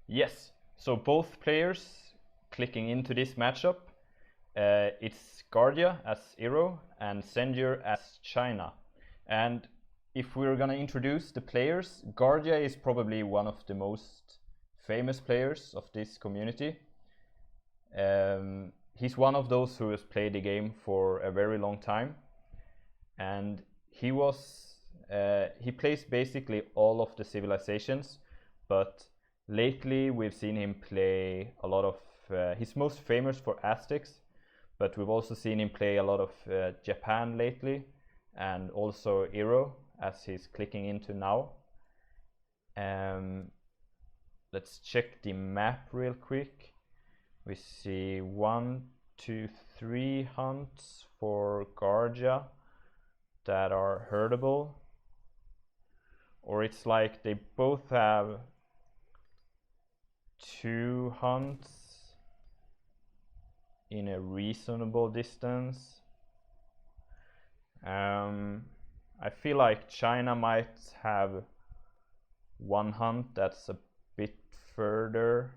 Yes, so both players clicking into this matchup, it's Garja as Iro and senjuer as China. And if we're gonna introduce the players, Garja is probably one of the most famous players of this community. He's one of those who has played the game for a very long time, and he plays basically all of the civilizations, but lately we've seen him play a lot of he's most famous for Aztecs, but we've also seen him play a lot of Japan lately, and also Iro, as he's clicking into now. Let's check the map real quick. We see 1, 2, 3 hunts for Garja that are herdable, or it's like they both have 2 hunts in a reasonable distance. I feel like China might have 1 hunt that's a bit further,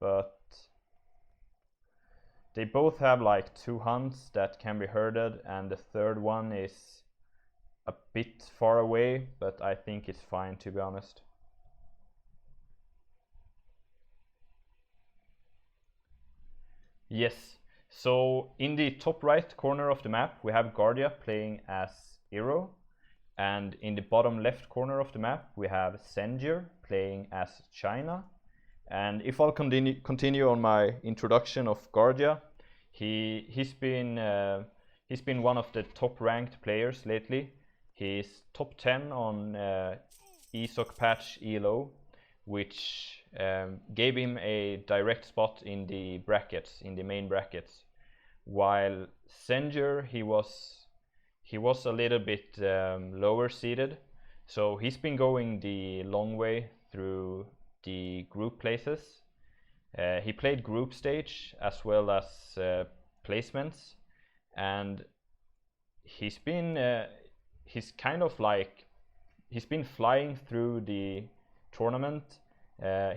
but they both have like 2 hunts that can be herded, and the third one is a bit far away, but I think it's fine, to be honest. Yes, so in the top right corner of the map we have Garja playing as Iro, and in the bottom left corner of the map we have senjuer playing as China. And if I'll continue on my introduction of Garja, he's been one of the top ranked players lately. He's top 10 on ESOC patch ELO, which gave him a direct spot in the brackets, in the main brackets. While senjuer, he was a little bit lower seeded, so he's been going the long way through the group places. He played group stage as well as placements, and he's been flying through the tournament.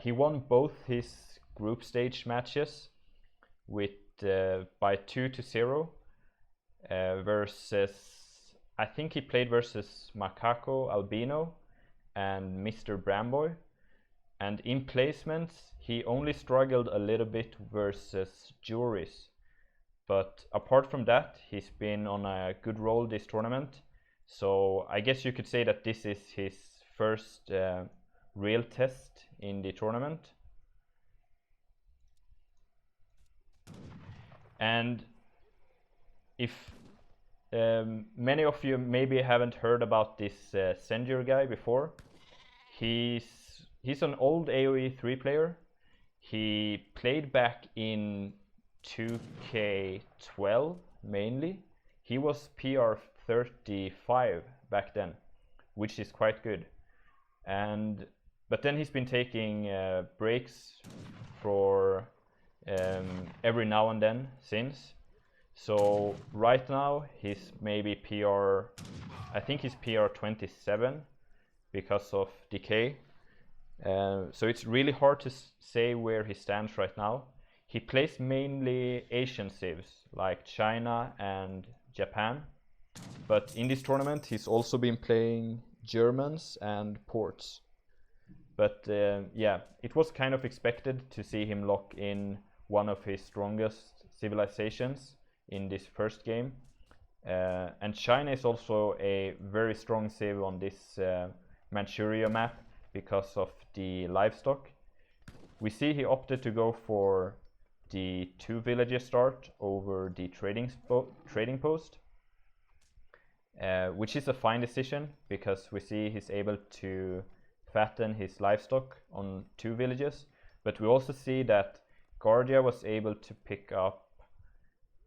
He won both his group stage matches with by 2-0 versus, I think he played versus Macaco Albino and Mr. Bramboy. And in placements he only struggled a little bit versus Juries, but apart from that he's been on a good roll this tournament. So I guess you could say that this is his first real test in the tournament. And if many of you maybe haven't heard about this senjuer guy before, he's an old AoE3 player. He played back in 2K12 mainly. He was PR 35 back then, which is quite good. But then he's been taking breaks for every now and then since. So right now he's maybe PR, I think he's PR 27 because of decay. So it's really hard to say where he stands right now. He plays mainly Asian civs like China and Japan, but in this tournament he's also been playing Germans and Ports. But yeah, it was kind of expected to see him lock in one of his strongest civilizations in this first game. And China is also a very strong civ on this Manchuria map because of the livestock. We see he opted to go for the 2 villages start over the trading post, which is a fine decision because we see he's able to fatten his livestock on 2 villages. But we also see that Garja was able to pick up,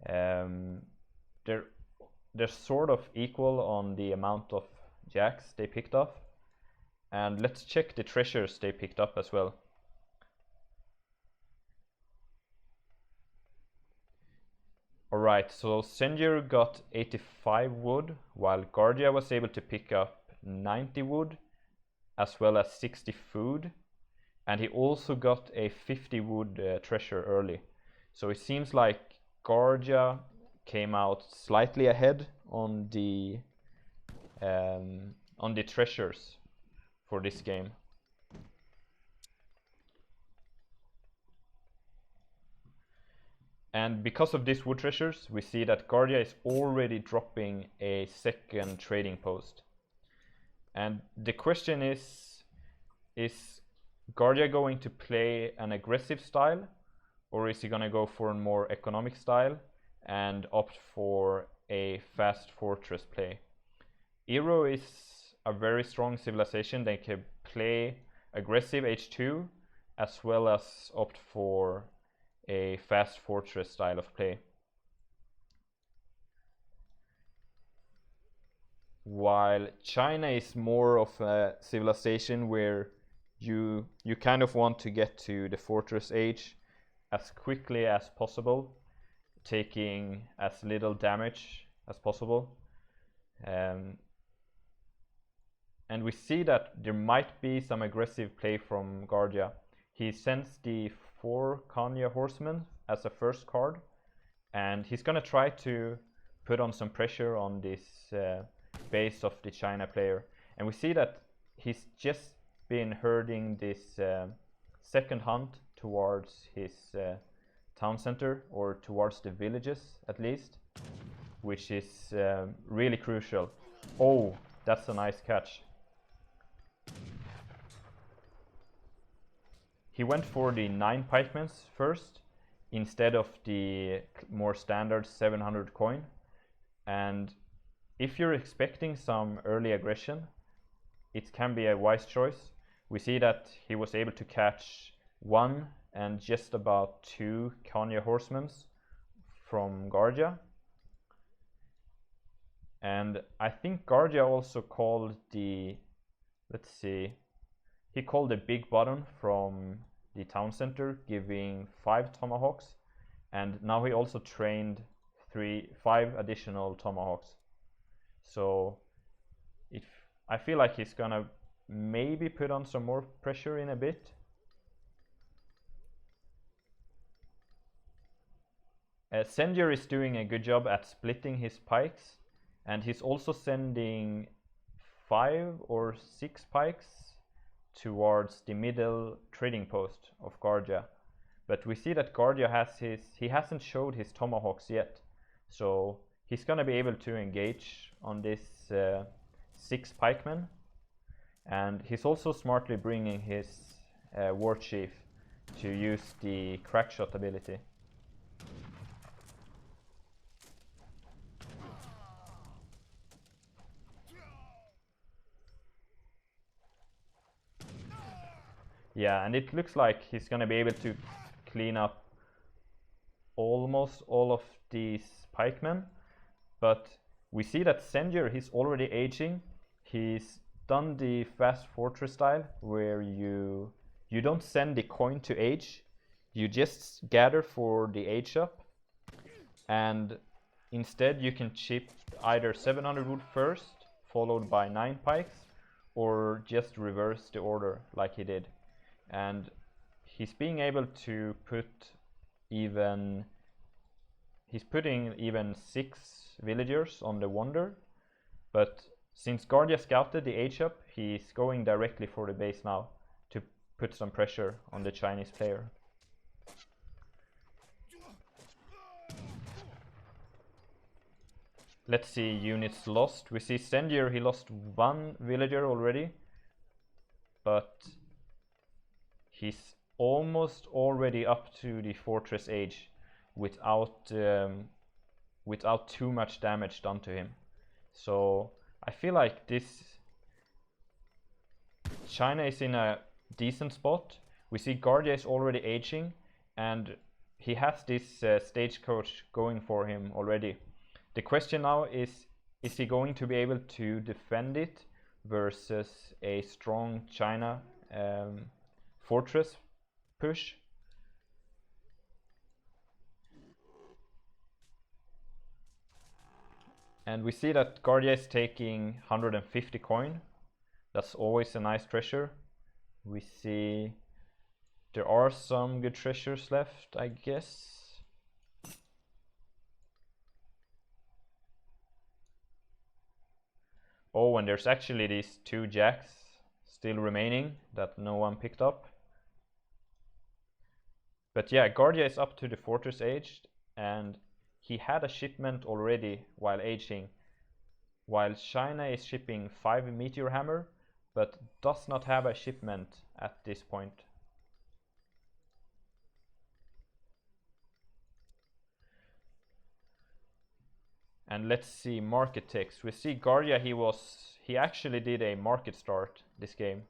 they're sort of equal on the amount of jacks they picked up. And let's check the treasures they picked up as well. Alright, so senjuer got 85 wood, while Garja was able to pick up 90 wood, as well as 60 food, and he also got a 50 wood treasure early. So it seems like Garja came out slightly ahead on the treasures for this game. And because of these wood treasures, we see that Garja is already dropping a second trading post. And the question is Garja going to play an aggressive style, or is he going to go for a more economic style and opt for a fast fortress play? Iro is a very strong civilization. They can play aggressive H2 as well as opt for a fast fortress style of play. While China is more of a civilization where you kind of want to get to the fortress age as quickly as possible, taking as little damage as possible. And we see that there might be some aggressive play from Garja. He sends the 4 Kanya horsemen as a first card, and he's gonna try to put on some pressure on this base of the China player. And we see that he's just been herding this second hunt towards his town center, or towards the villages at least, which is really crucial. Oh, that's a nice catch. He went for the 9 pikemen first instead of the more standard 700 coin, and if you're expecting some early aggression, it can be a wise choice. We see that he was able to catch 1 and just about 2 Kanya horsemen from Garja. And I think Garja also called the, let's see, he called the big button from the town center, giving 5 tomahawks, and now he also trained 5 additional tomahawks. So I feel like he's gonna maybe put on some more pressure in a bit. Senjuer is doing a good job at splitting his pikes, and he's also sending 5 or 6 pikes towards the middle trading post of Garja. But we see that Garja hasn't showed his tomahawks yet, so he's gonna be able to engage on this 6 pikemen, and he's also smartly bringing his war chief to use the crackshot ability. Yeah, and it looks like he's gonna be able to clean up almost all of these pikemen, but we see that Senjuer, he's already aging. He's done the fast fortress style where you don't send the coin to age, you just gather for the age up, and instead you can chip either 700 wood first followed by 9 pikes, or just reverse the order like he did. And he's being able to he's putting even 6 villagers on the wonder, but since Garja scouted the age up, he's going directly for the base now to put some pressure on the Chinese player. Let's see units lost. We see Senjuer, he lost 1 villager already, but he's almost already up to the fortress age without too much damage done to him. So I feel like China is in a decent spot. We see Garja is already aging, and he has this stagecoach going for him already. The question now is he going to be able to defend it versus a strong China fortress push? And we see that Garja is taking 150 coin, That's always a nice treasure. We see there are some good treasures left, I guess. Oh, and there's actually these 2 jacks still remaining that no one picked up. But yeah, Garja is up to the fortress age, and he had a shipment already while aging, while China is shipping 5 meteor hammer, but does not have a shipment at this point. And let's see market ticks. We see Garja, he actually did a market start this game.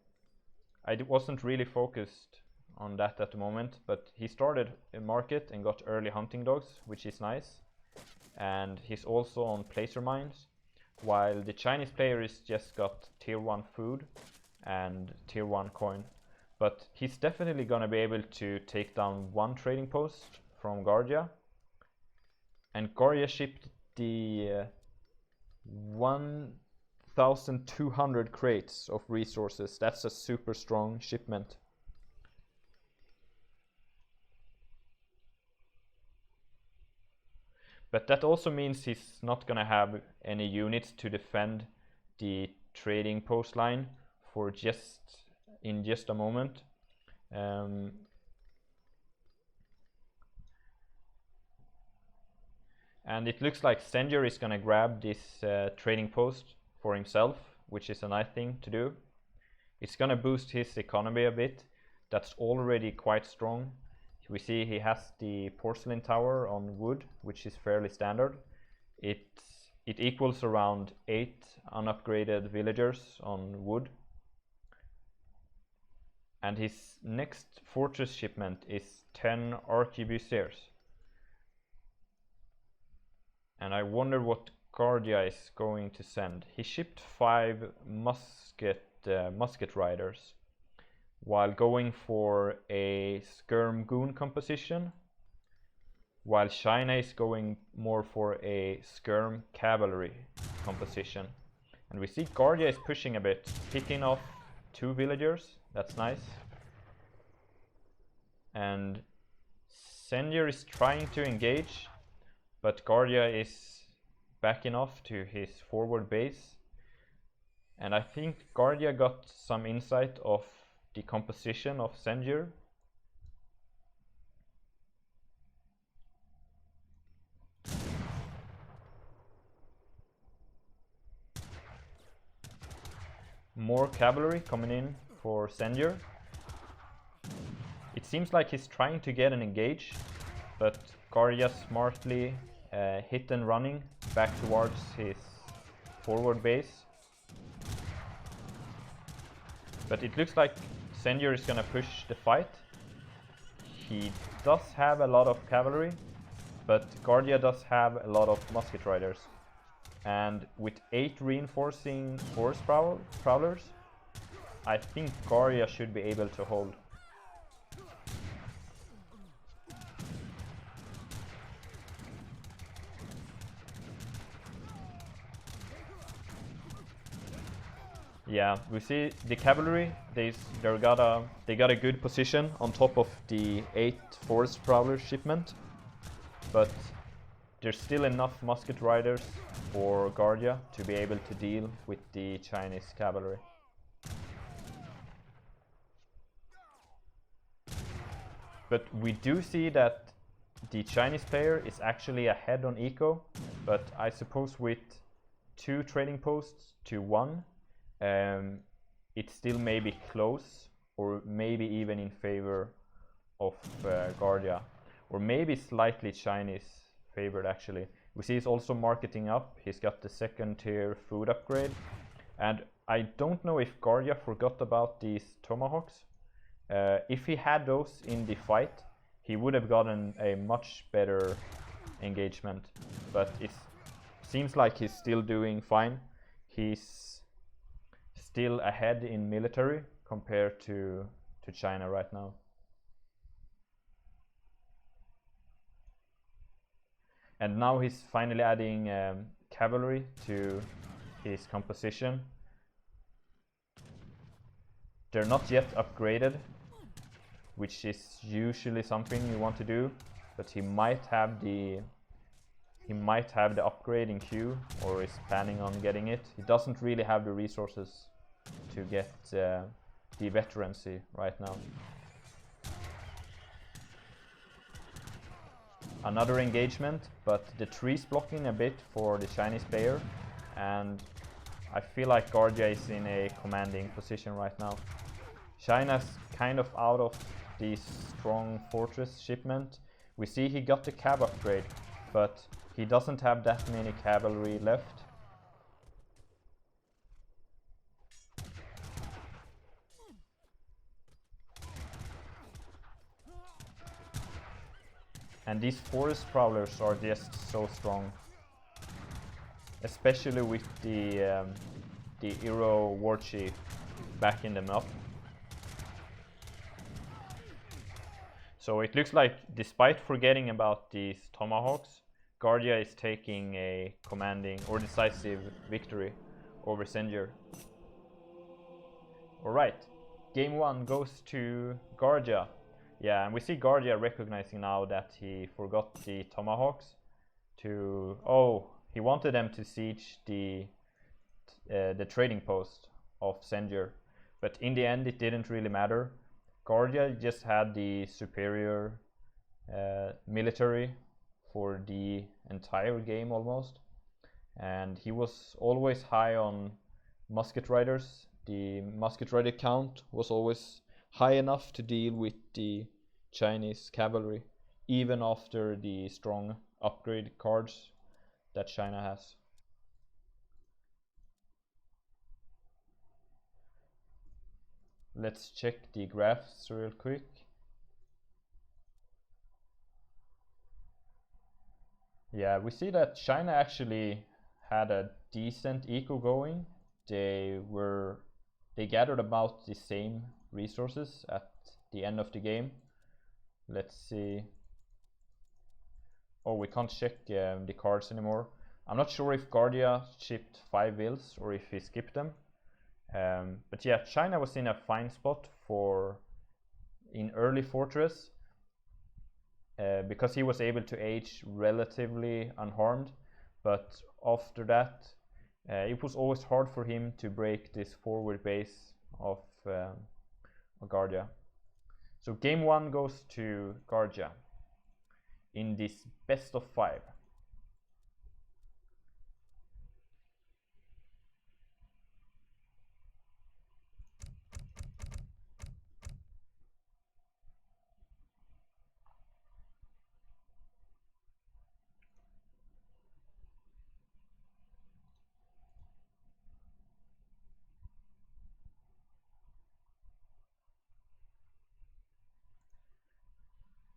I wasn't really focused on that at the moment, but he started a market and got early hunting dogs, which is nice. And he's also on placer mines, while the Chinese player is just got tier 1 food and tier 1 coin. But he's definitely gonna be able to take down 1 trading post from Garja. And Garja shipped the 1,200 crates of resources. That's a super strong shipment. But that also means he's not gonna have any units to defend the trading post line for just a moment. And it looks like senjuer is gonna grab this trading post for himself, which is a nice thing to do. It's gonna boost his economy a bit. That's already quite strong. We see he has the porcelain tower on wood, which is fairly standard. It equals around 8 unupgraded villagers on wood. And his next fortress shipment is 10 arquebusiers. And I wonder what Garja is going to send. He shipped 5 musket riders, while going for a skirm goon composition, while China is going more for a skirm cavalry composition. And we see Garja is pushing a bit, picking off 2 villagers. That's nice. And senjuer is trying to engage, but Garja is backing off to his forward base. And I think Garja got some insight of the composition of senjuer. More cavalry coming in for senjuer. It seems like he's trying to get an engage, but Garja smartly hit and running back towards his forward base. But it looks like senjuer is gonna push the fight. He does have a lot of cavalry, but Garja does have a lot of musket riders. And with 8 reinforcing forest prowlers, I think Garja should be able to hold. Yeah, we see the cavalry. They got a good position on top of the 8 forest prowler shipment, but there's still enough musket riders for Garja to be able to deal with the Chinese cavalry. But we do see that the Chinese player is actually ahead on eco, but I suppose with 2 trading posts to 1, it still may be close, or maybe even in favor of Garja, or maybe slightly Chinese favored actually. We see he's also marketing up. He's got the 2nd tier food upgrade, and I don't know if Garja forgot about these tomahawks. If he had those in the fight, he would have gotten a much better engagement, but it seems like he's still doing fine. He's still ahead in military compared to China right now. And now he's finally adding cavalry to his composition. They're not yet upgraded, which is usually something you want to do, but he might have the upgrade in queue, or is planning on getting it. He doesn't really have the resources to get the veterancy right now. Another engagement, but the tree's blocking a bit for the Chinese player, and I feel like Garja is in a commanding position right now. China's kind of out of the strong fortress shipment. We see he got the cab upgrade, but he doesn't have that many cavalry left. And these forest prowlers are just so strong, especially with the Iro war chief backing them up. So it looks like, despite forgetting about these tomahawks, Garja is taking a commanding or decisive victory over senjuer. Alright, game 1 goes to Garja. Yeah, and we see Garja recognizing now that he forgot the tomahawks to... Oh, he wanted them to siege the trading post of senjuer, but in the end it didn't really matter. Garja just had the superior military for the entire game almost, and he was always high on musket riders. The musket rider count was always high enough to deal with the Chinese cavalry, even after the strong upgrade cards that China has. Let's check the graphs real quick. Yeah, we see that China actually had a decent eco going. They gathered about the same resources at the end of the game. Let's see. Oh, we can't check the cards anymore. I'm not sure if Garja shipped 5 vills or if he skipped them. But yeah, China was in a fine spot in early fortress because he was able to age relatively unharmed, but after that it was always hard for him to break this forward base of Garja. So game 1 goes to Garja in this best of 5.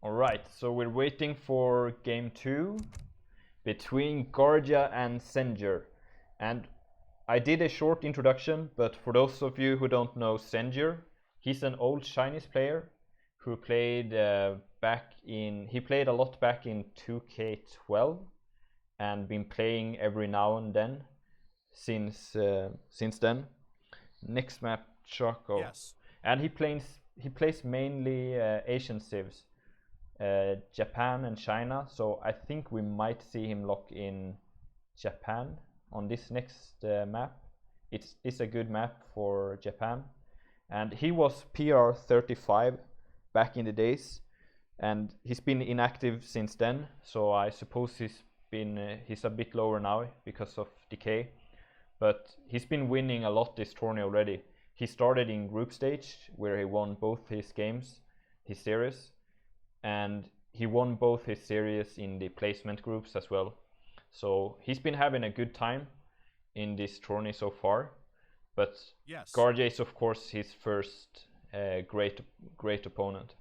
Alright, so we're waiting for game 2 between Garja and senjuer. And I did a short introduction, but for those of you who don't know senjuer, he's an old Chinese player who played he played a lot back in 2K12 and been playing every now and then since then. Next map, Chaco. Yes. And he plays mainly Asian civs. Japan and China, so I think we might see him lock in Japan on this next map. It's a good map for Japan, and he was PR 35 back in the days, and he's been inactive since then, so I suppose he's a bit lower now because of decay, but he's been winning a lot this tourney already. He started in group stage where he won both his games, his series, and he won both his series in the placement groups as well. So he's been having a good time in this tourney so far. But yes, Garja is of course his first great opponent.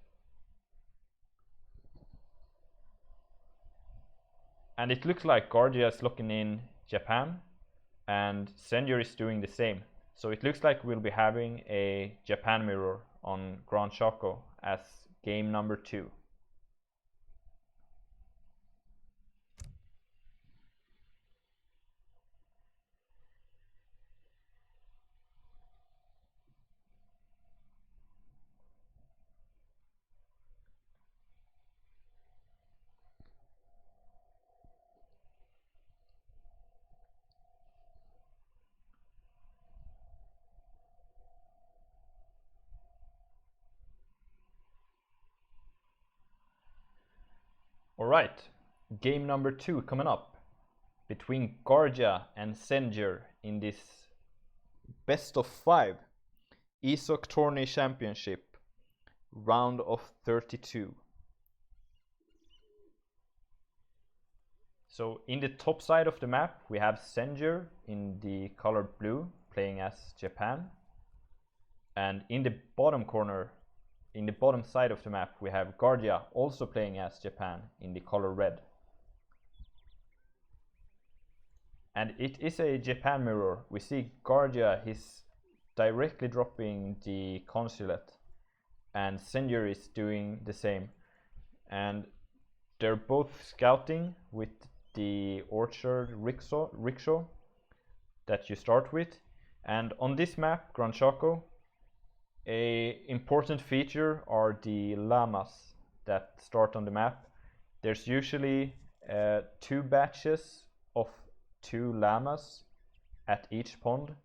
And it looks like Garja is locking in Japan, and senjuer is doing the same. So it looks like we'll be having a Japan mirror on Gran Chaco as game number 2. Alright, game number 2 coming up between Garja and Senjuer in this best of 5 ESOC Tourney Championship round of 32. So in the top side of the map we have Senjuer in the color blue playing as Japan, and in the bottom corner, in the bottom side of the map we have Garja also playing as Japan in the color red. And it is a Japan mirror. We see Garja, he's directly dropping the consulate, and Senjuer is doing the same. And they're both scouting with the orchard rickshaw that you start with. And on this map, Gran Chaco, a important feature are the llamas that start on the map. There's usually 2 batches of 2 llamas at each pond.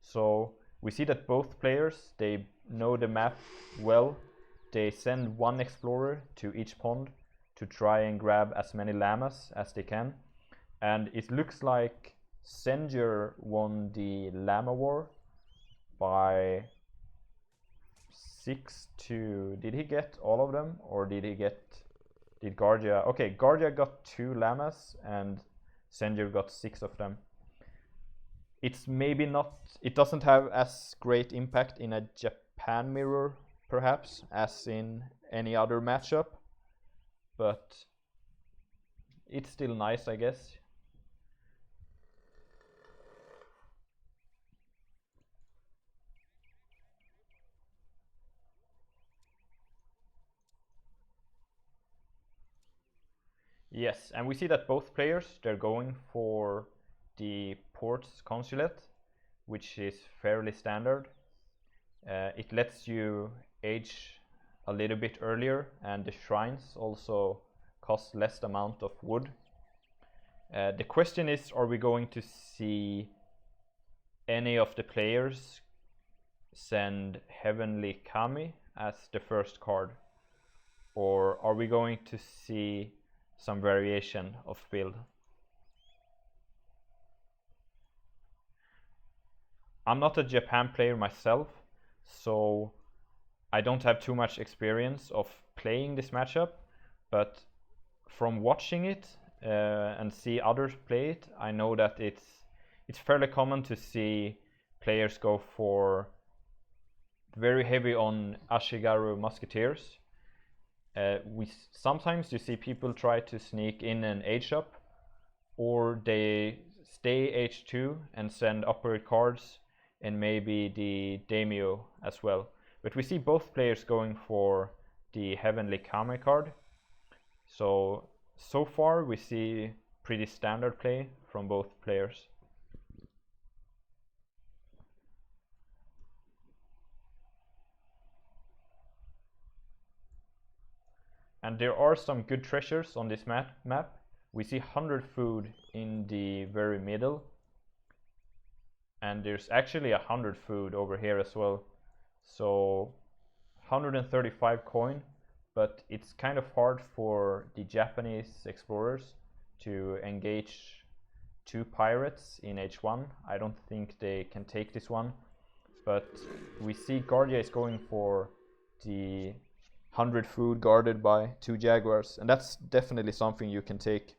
So we see that both players, they know the map well. They send 1 explorer to each pond to try and grab as many llamas as they can. And it looks like Senjuer won the llama war by 6-2. Did he get all of them, or did Garja? Okay, Garja got 2 llamas and Senjuer got 6 of them. It's maybe not, it doesn't have as great impact in a Japan mirror perhaps as in any other matchup, but it's still nice, I guess. Yes, and we see that both players, they're going for the port's consulate, which is fairly standard. It lets you age a little bit earlier, and the shrines also cost less amount of wood. The question is, are we going to see any of the players send Heavenly Kami as the first card, or are we going to see some variation of build? I'm not a Japan player myself, so I don't have too much experience of playing this matchup, but from watching it and see others play it, I know that it's fairly common to see players go for very heavy on Ashigaru musketeers. Sometimes you see people try to sneak in an age up, or they stay H2 and send upgrade cards and maybe the daimyo as well. But we see both players going for the Heavenly Kami card. So far we see pretty standard play from both players. And there are some good treasures on this map. We see 100 food in the very middle, and there's actually 100 food over here as well. So 135 coin, but it's kind of hard for the Japanese explorers to engage 2 pirates in H1. I don't think they can take this one, but we see Garja is going for the 100 food guarded by 2 jaguars, and that's definitely something you can take.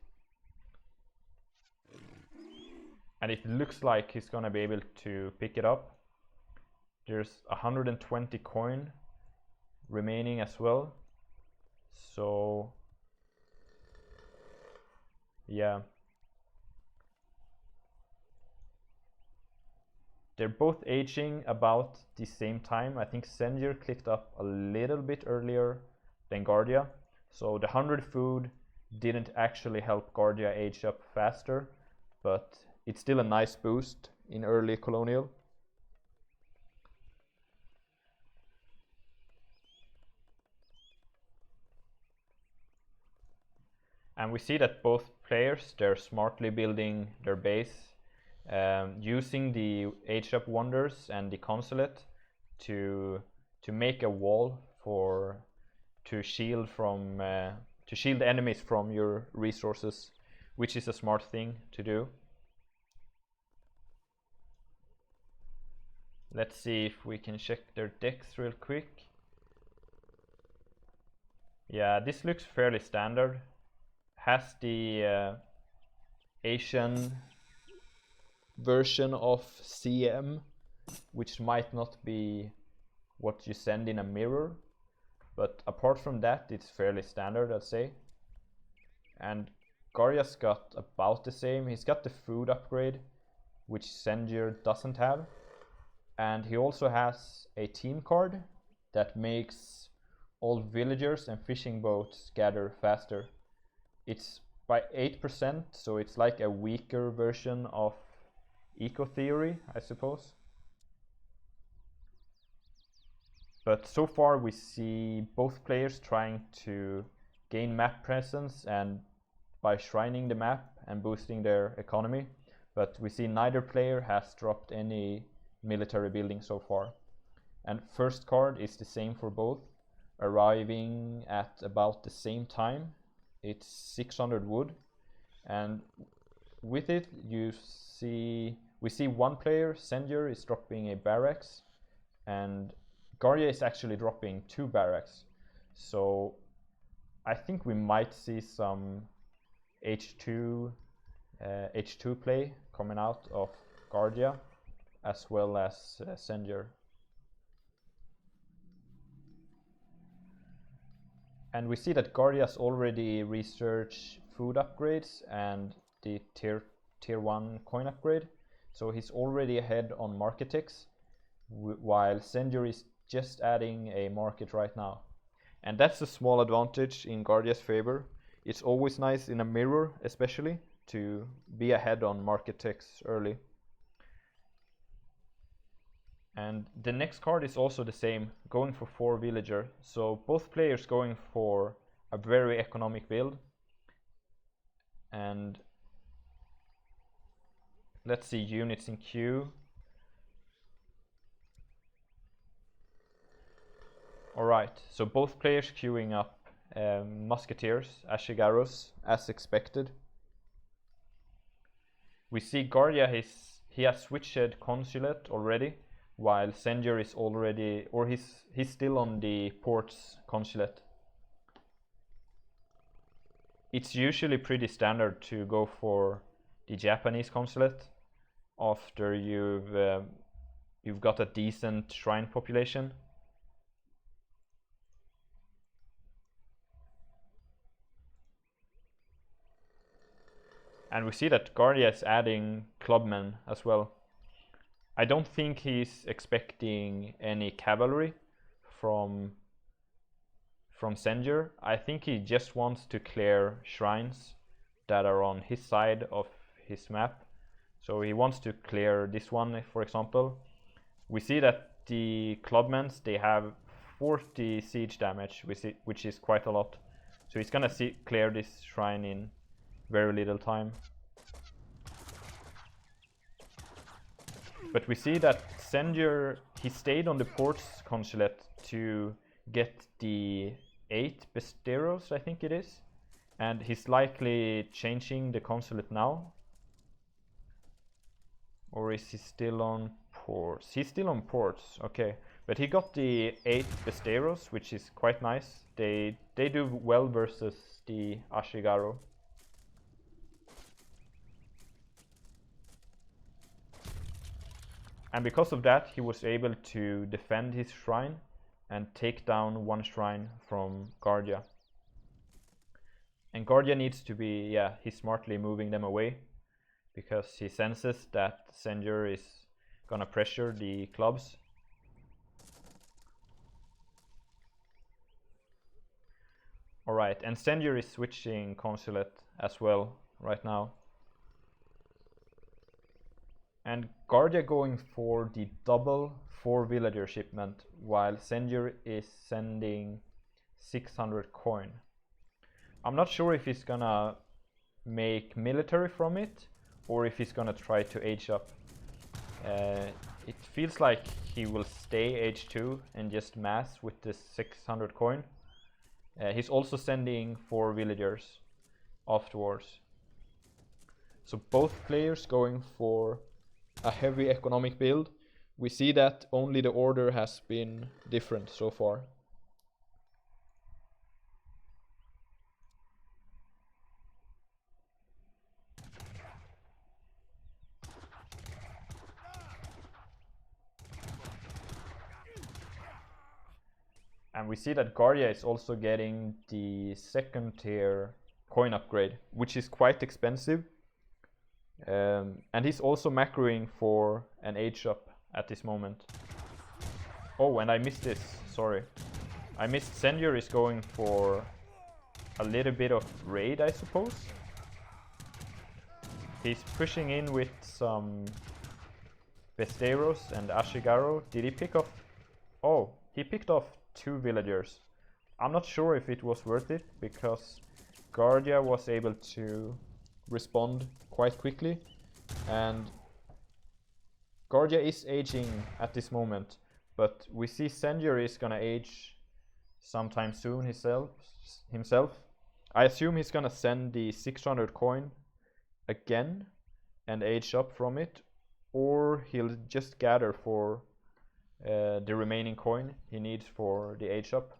And it looks like he's gonna be able to pick it up. There's 120 coin remaining as well. So yeah, they're both aging about the same time. I think Senjuer clicked up a little bit earlier than Garja, so the 100 food didn't actually help Garja age up faster, but it's still a nice boost in early colonial. And we see that both players, they're smartly building their base, using the age up wonders and the consulate to make a wall to shield from to shield enemies from your resources, which is a smart thing to do. Let's see if we can check their decks real quick. Yeah, this looks fairly standard. Has the Asian version of CM, which might not be what you send in a mirror, but apart from that it's fairly standard, I'd say. And Garja's got about the same. He's got the food upgrade, which senjuer doesn't have, and he also has a team card that makes all villagers and fishing boats gather faster. It's by 8%, so it's like a weaker version of eco theory, I suppose. But so far we see both players trying to gain map presence and by shrining the map and boosting their economy, but we see neither player has dropped any military building so far. And first card is the same for both, arriving at about the same time. It's 600 wood, and with it we see one player, senjuer, is dropping a barracks, and Garja is actually dropping 2 barracks. So I think we might see some H2 play coming out of Garja as well as senjuer. And we see that Garja's already researched food upgrades and the tier 1 coin upgrade, so he's already ahead on marketex, while senjuer is just adding a market right now. And that's a small advantage in Garja's favor. It's always nice in a mirror especially to be ahead on marketex early. And the next card is also the same, going for 4 villager, so both players going for a very economic build. And let's see units in queue. Alright, so both players queuing up musketeers, ashigaros, as expected. We see Garja, he has switched consulate already, while senjuer is already, or he's still on the port's consulate. It's usually pretty standard to go for the Japanese consulate after you've got a decent shrine population. And we see that Garja is adding clubmen as well. I don't think he's expecting any cavalry from senjuer. I think he just wants to clear shrines that are on his side of his map. So he wants to clear this one, for example. We see that the clubmen, they have 40 siege damage, which is quite a lot. So he's gonna clear this shrine in very little time. But we see that senjuer, he stayed on the port's consulate to get the 8 besteros, I think it is. And he's likely changing the consulate now. Or is he still on ports? He's still on ports, okay. But he got the 8 besteros, which is quite nice. They do well versus the ashigaro. And because of that, he was able to defend his shrine and take down 1 shrine from Garja. And Garja needs to be, yeah, he's smartly moving them away, because he senses that senjuer is gonna pressure the clubs. Alright, and senjuer is switching consulate as well right now. And Garja going for the double 4 villager shipment, while senjuer is sending 600 coin. I'm not sure if he's gonna make military from it, or if he's gonna try to age up. It feels like he will stay H2 and just mass with the 600 coin. He's also sending 4 villagers afterwards. So both players going for a heavy economic build. We see that only the order has been different so far. And we see that Garja is also getting the 2nd tier coin upgrade, which is quite expensive. And he's also macroing for an age up at this moment. Oh, and I missed this, sorry. I missed Senjuer is going for a little bit of raid, I suppose. He's pushing in with some Besteros and Ashigaro. Did he pick off? Oh, he picked off 2 villagers. I'm not sure if it was worth it, because Garja was able to respond quite quickly, and Garja is aging at this moment, but we see Senjuer is gonna age sometime soon himself. I assume he's gonna send the 600 coin again and age up from it, or he'll just gather for the remaining coin he needs for the age up.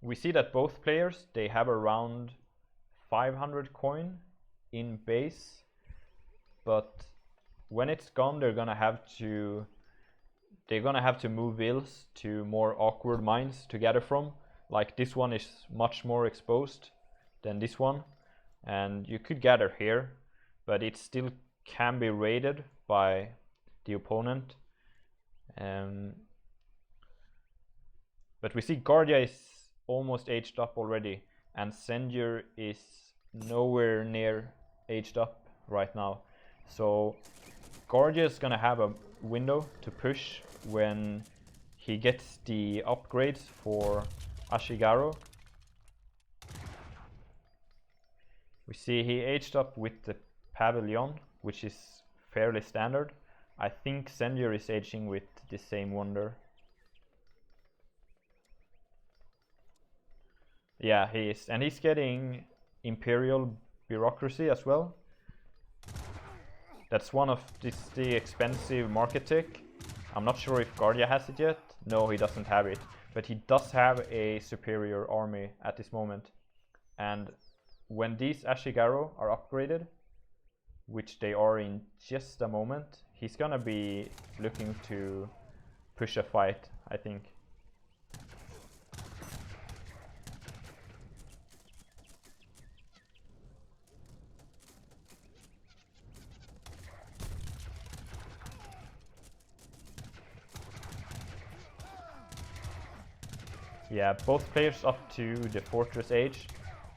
We see that both players, they have around 500 coin in base, but when it's gone, they're gonna have to move vills to more awkward mines to gather from. Like this one is much more exposed than this one, and you could gather here, but it still can be raided by the opponent. But we see Garja is almost aged up already, and Senjuer is nowhere near aged up right now. So Garja is gonna have a window to push when he gets the upgrades for Ashigaro. We see he aged up with the Pavilion, which is fairly standard. I think Senjuer is aging with the same wonder. Yeah, he is, and he's getting Imperial Bureaucracy as well. That's one of the expensive market tech. I'm not sure if Garja has it yet. No, he doesn't have it, but he does have a superior army at this moment. And when these Ashigaro are upgraded, which they are in just a moment, he's gonna be looking to push a fight, I think. Yeah, both players up to the Fortress Age,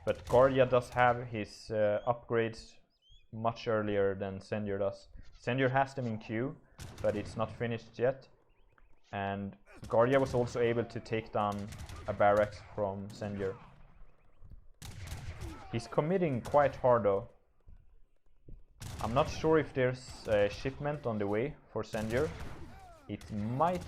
but Garja does have his upgrades much earlier than Senjuer does. Senjuer has them in queue, but it's not finished yet. And Garja was also able to take down a barracks from Senjuer. He's committing quite hard though. I'm not sure if there's a shipment on the way for Senjuer. It might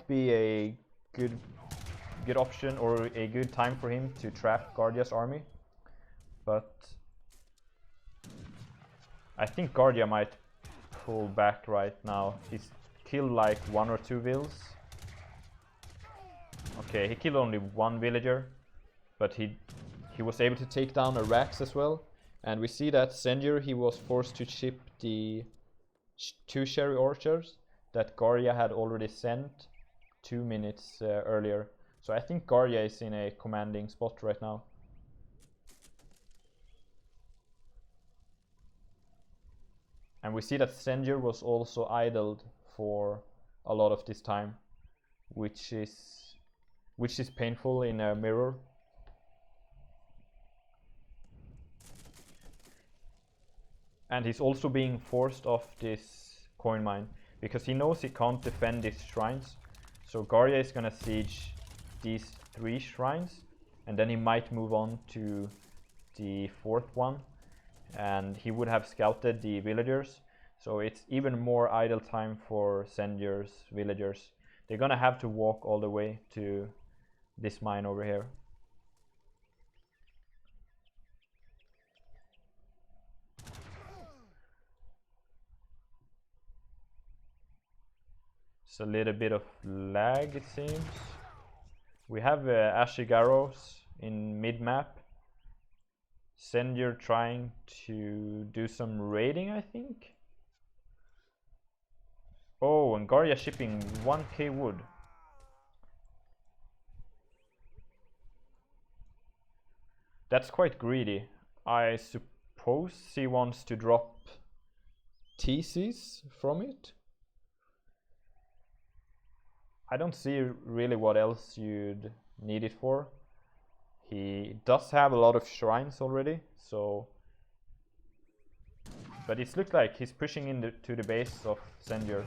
be a good option or a good time for him to trap Garja's army, but I think Garja might pull back right now. He's killed like 1 or 2 vills. Okay, he killed only 1 villager, but he was able to take down a Rax as well. And we see that Senjuer, he was forced to ship the 2 cherry orchards that Garja had already sent 2 minutes earlier. So I think Garja is in a commanding spot right now. And we see that Senjuer was also idled for a lot of this time, which is painful in a mirror. And he's also being forced off this coin mine because he knows he can't defend these shrines. So Garja is gonna siege these 3 shrines, and then he might move on to the fourth one, and he would have scouted the villagers. So it's even more idle time for senjuers, villagers. They're gonna have to walk all the way to this mine over here. It's a little bit of lag, it seems. We have Ashigaros in mid-map. Senjuer trying to do some raiding, I think. Oh, and Garja shipping 1k wood. That's quite greedy. I suppose he wants to drop TCs from it. I don't see really what else you'd need it for. He does have a lot of shrines already, so... But it looks like he's pushing into the base of senjuer.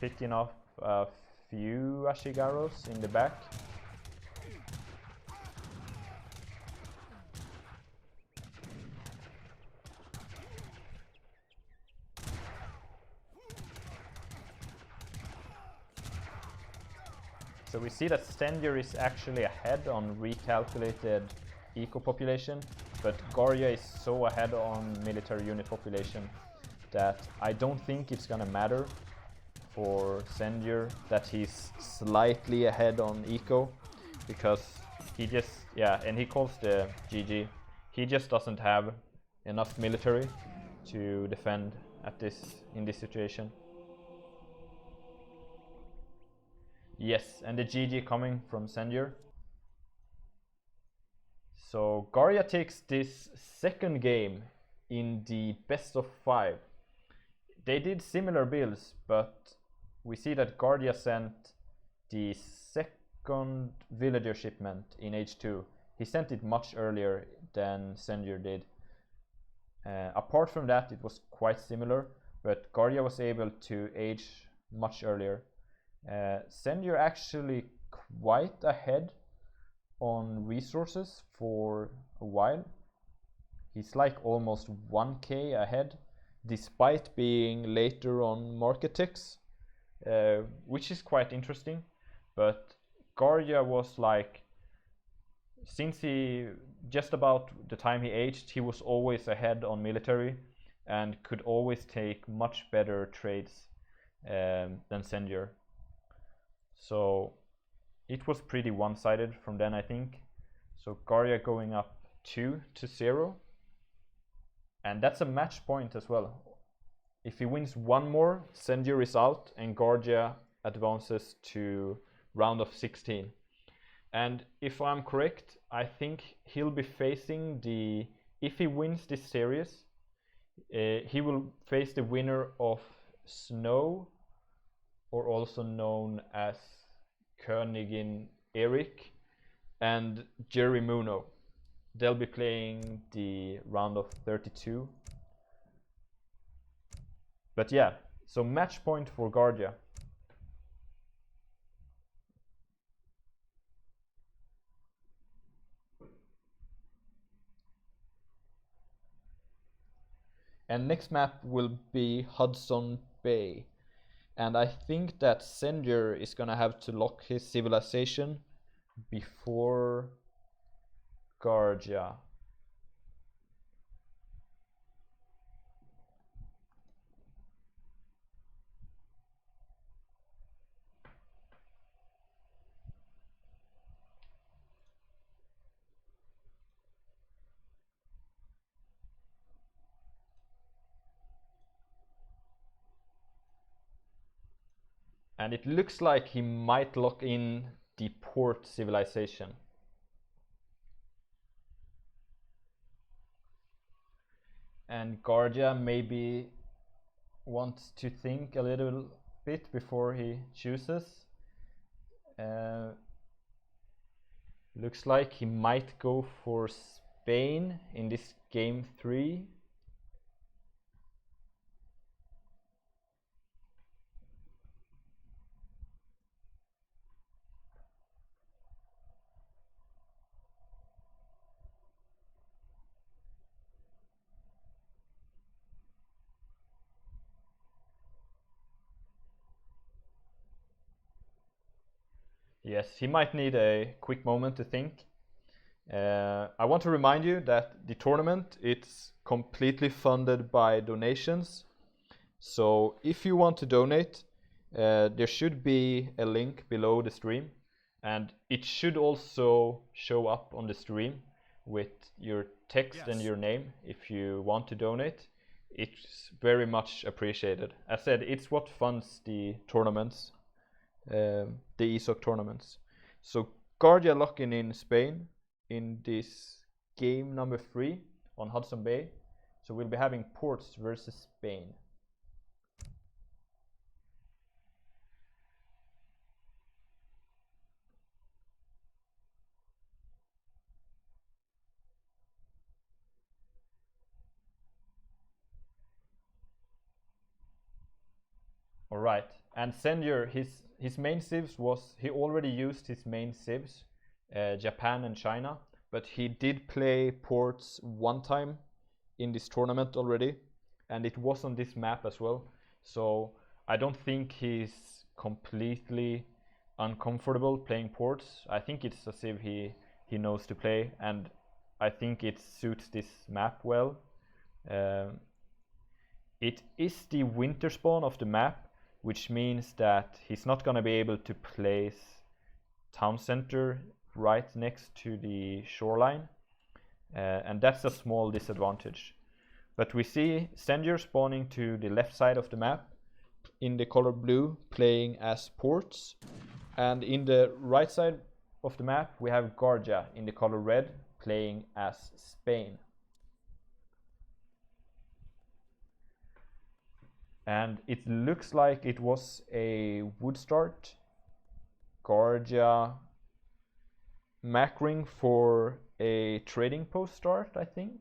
Picking off a few Ashigaros in the back. So we see that senjuer is actually ahead on recalculated eco population, but Garja is so ahead on military unit population that I don't think it's gonna matter for senjuer that he's slightly ahead on eco, because he just, yeah, and he calls the GG. He just doesn't have enough military to defend in this situation. Yes, and the GG coming from senjuer. So Garja takes this second game in the best of 5. They did similar builds, but we see that Garja sent the second villager shipment in H2. He sent it much earlier than senjuer did. Apart from that, it was quite similar, but Garja was able to age much earlier. Senjuer actually quite ahead on resources for a while. He's like almost 1k ahead, despite being later on market ticks, which is quite interesting. But Garja was like, since he just about the time he aged, he was always ahead on military and could always take much better trades than senjuer. So it was pretty one-sided from then, I think. So Garja going up 2-0, and that's a match point as well. If he wins one more, senjuer is out and Garja advances to round of 16. And if I'm correct, I think he'll be facing the... If he wins this series, he will face the winner of Snow, or also known as Königin Erik, and Jerry Muno. They'll be playing the round of 32. But yeah, so match point for Garja. And next map will be Hudson Bay. And I think that senjuer is gonna have to lock his civilization before Garja. And it looks like he might lock in the port civilization. And Garja maybe wants to think a little bit before he chooses. Looks like he might go for Spain in this game 3. Yes, he might need a quick moment to think. I want to remind you that the tournament, it's completely funded by donations. So if you want to donate, there should be a link below the stream, and it should also show up on the stream with your text and your name if you want to donate. It's very much appreciated. As said, it's what funds the tournaments, the ESOC tournaments. So Garja locking in Spain in this game number 3 on Hudson Bay. So we'll be having Ports versus Spain. Alright, and senjuer, his main civs was, he already used his main civs, Japan and China, but he did play ports one time in this tournament already, and it was on this map as well, so I don't think he's completely uncomfortable playing ports. I think it's a civ he knows to play, and I think it suits this map well. It is the winter spawn of the map, which means that he's not going to be able to place town center right next to the shoreline, and that's a small disadvantage. But we see senjuer spawning to the left side of the map in the color blue, playing as ports, and in the right side of the map we have Garja in the color red, playing as Spain. And it looks like it was a wood start. Garja macring for a trading post start, I think.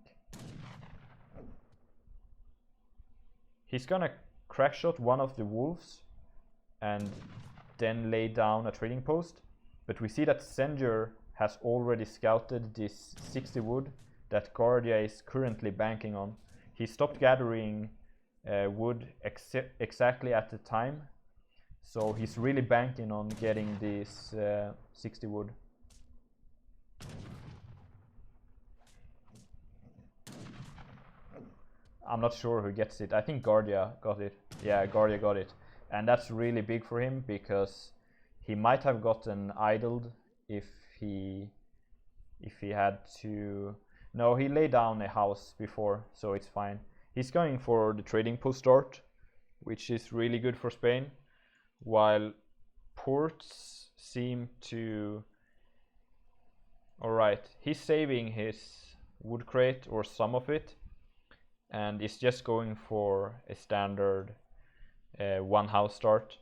He's gonna crackshot one of the wolves and then lay down a trading post. But we see that senjuer has already scouted this 60 wood that Garja is currently banking on. He stopped gathering wood exactly at the time, so he's really banking on getting this 60 wood. I'm not sure who gets it. I think Garja got it. Yeah, Garja got it, and that's really big for him because he might have gotten idled if he had to. No, he laid down a house before, so it's fine. He's going for the trading post start, which is really good for Spain, while ports seem to... Alright, he's saving his wood crate, or some of it, and is just going for a standard one house start.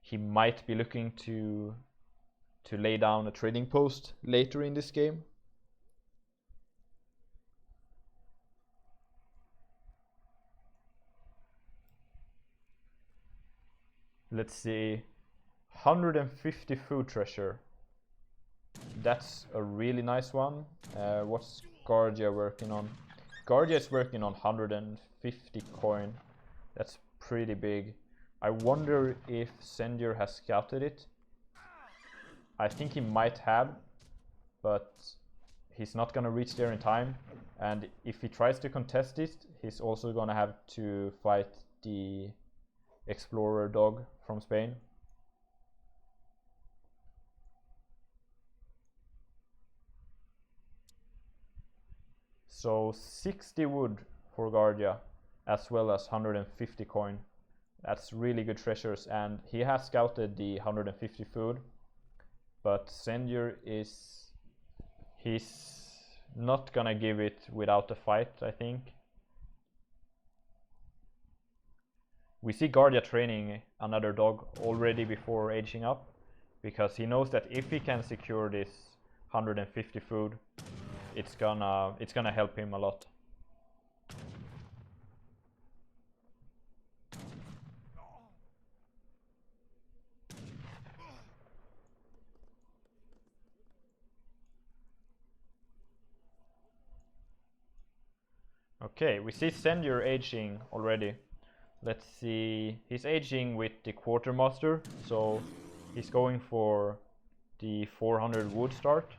He might be looking to lay down a trading post later in this game. Let's see, 150 food treasure. That's a really nice one. What's Garja working on? Garja is working on 150 coin. That's pretty big. I wonder if senjuer has scouted it. I think he might have, but he's not gonna reach there in time. And if he tries to contest it, he's also gonna have to fight the explorer dog from Spain. So 60 wood for Garja, as well as 150 coin. That's really good treasures, and he has scouted the 150 food, but senjuer he's not gonna give it without a fight, I think. We see Garja training another dog already before aging up, because he knows that if he can secure this 150 food, it's gonna help him a lot. Okay, we see senjuer aging already. Let's see, he's aging with the quartermaster, so he's going for the 400 wood start.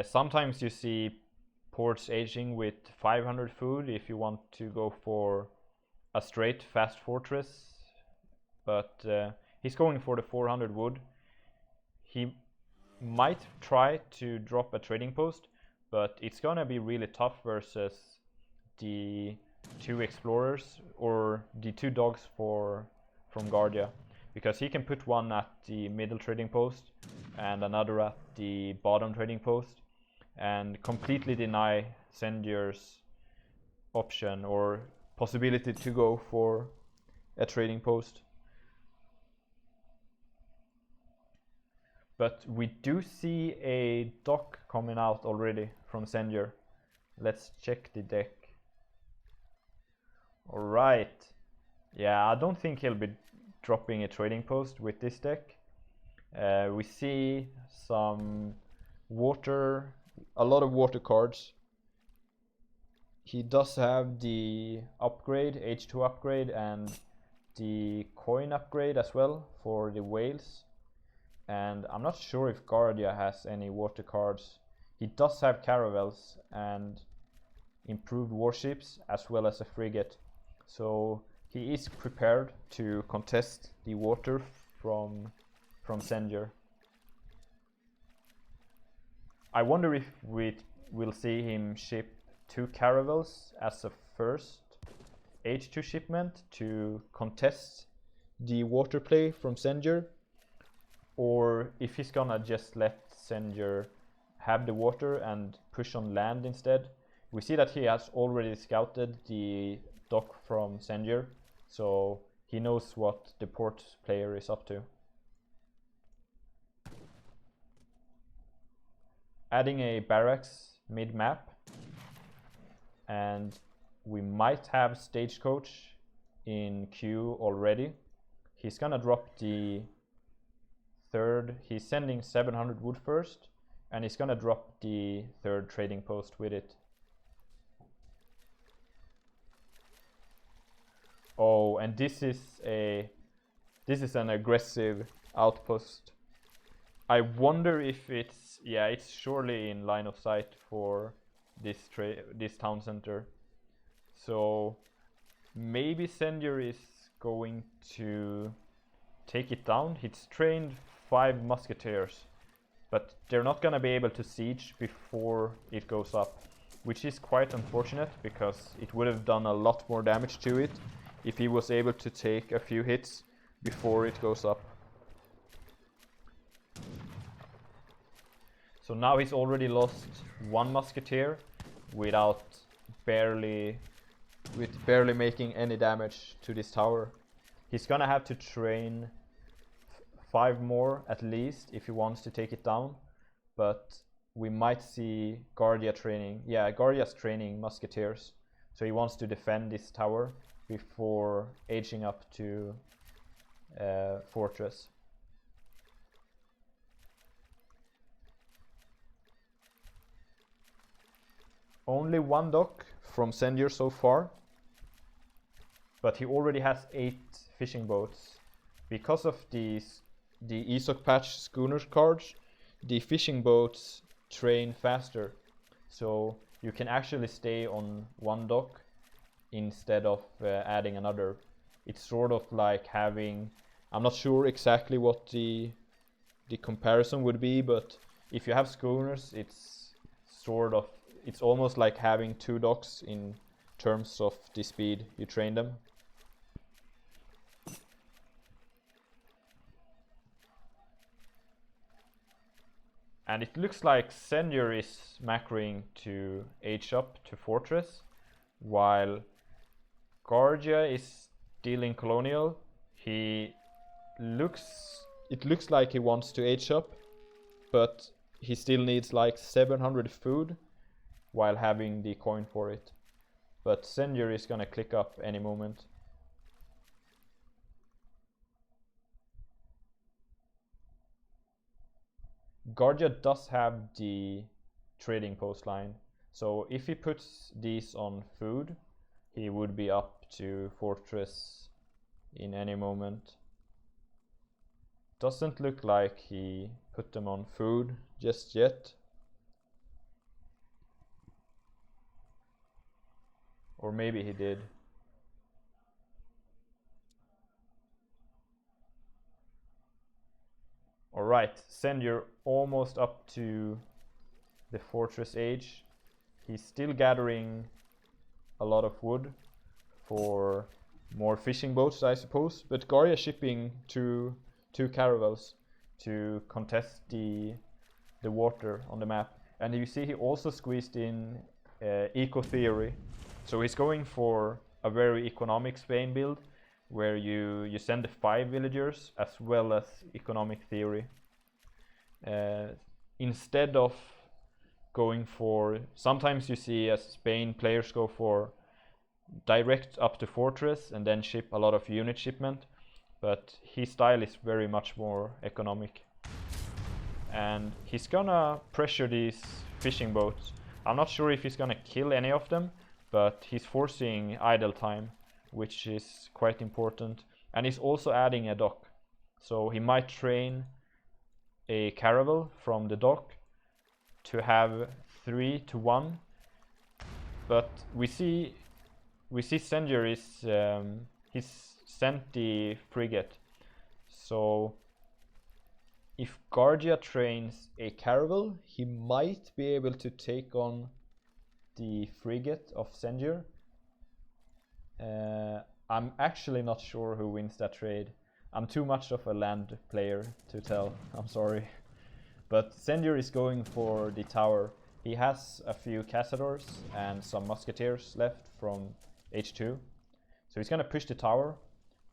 Sometimes you see ports aging with 500 food if you want to go for a straight fast fortress, but he's going for the 400 wood. He might try to drop a trading post, but it's gonna be really tough versus the 2 explorers or the 2 dogs from Garja, because he can put one at the middle trading post and another at the bottom trading post and completely deny senjuer's option or possibility to go for a trading post. But we do see a dock coming out already from senjuer. Let's check the deck. Alright. Yeah, I don't think he'll be dropping a trading post with this deck. We see some water, a lot of water cards. He does have the upgrade, H2 upgrade, and the coin upgrade as well for the whales. And I'm not sure if Garja has any water cards. He does have caravels and improved warships as well as a frigate. So he is prepared to contest the water from senjuer. I wonder if we'll see him ship 2 caravels as a first H2 shipment to contest the water play from senjuer, or if he's gonna just let senjuer have the water and push on land instead. We see that he has already scouted the dock from senjuer, so he knows what the port player is up to. Adding a barracks mid-map, and we might have stagecoach in queue already. He's gonna drop the 3rd, he's sending 700 wood first, and he's gonna drop the 3rd trading post with it. Oh, and this is an aggressive outpost. I wonder if it's, yeah, it's surely in line of sight for this town center. So maybe senjuer is going to take it down. He's trained 5 musketeers, but they're not gonna be able to siege before it goes up, which is quite unfortunate because it would have done a lot more damage to it if he was able to take a few hits before it goes up. So now he's already lost 1 musketeer with barely making any damage to this tower. He's gonna have to train 5 more at least if he wants to take it down, but we might see Garja training. Yeah, Garja's training musketeers, so he wants to defend this tower before aging up to fortress. Only 1 dock from senjuer so far, but he already has 8 fishing boats. Because of the ESOC patch schooner cards, the fishing boats train faster, so you can actually stay on 1 dock instead of adding another. It's sort of like having, I'm not sure exactly what the comparison would be, but if you have schooners, it's almost like having 2 docks in terms of the speed you train them. And it looks like senjuer is macroing to age up to fortress, while Garja is still in colonial. It looks like he wants to age up, but he still needs like 700 food while having the coin for it. But senjuer is gonna click up any moment. Garja does have the trading post line, so if he puts these on food, he would be up to fortress in any moment. Doesn't look like he put them on food just yet. Or maybe he did. Alright, senjuer almost up to the fortress age. He's still gathering a lot of wood for more fishing boats, I suppose. But Garja is shipping two caravels to contest the water on the map. And you see he also squeezed in eco theory. So he's going for a very economic Spain build, where you send the 5 villagers as well as economic theory. Instead of going for, sometimes you see as Spain players go for direct up to fortress and then ship a lot of unit shipment, but his style is very much more economic. And he's gonna pressure these fishing boats. I'm not sure if he's gonna kill any of them, but he's forcing idle time, which is quite important. And he's also adding a dock. So he might train a caravel from the dock to have 3 to 1. But we see senjuer is he's sent the frigate. So if Garja trains a caravel, he might be able to take on the frigate of senjuer. I'm actually not sure who wins that trade. I'm too much of a land player to tell, I'm sorry. But senjuer is going for the tower. He has a few cazadors and some musketeers left from H2. So he's gonna push the tower,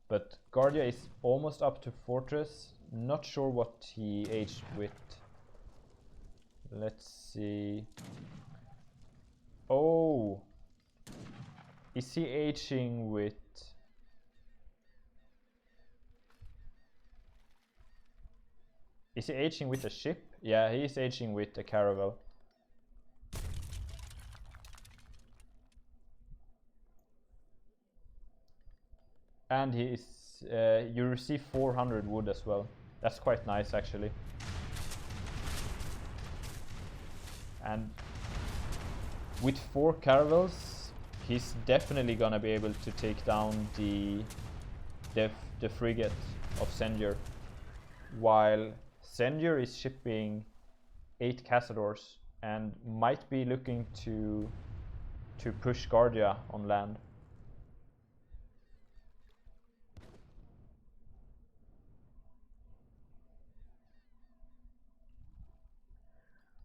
but Garja is almost up to fortress. Not sure what he aged with. Let's see. Oh, is he aging with? Is he aging with a ship? Yeah, he is aging with a caravel. And he is. You receive 400 wood as well. That's quite nice, actually. And with 4 caravels, he's definitely gonna be able to take down the frigate of senjuer, while senjuer is shipping 8 cazadors and might be looking to push Garja on land.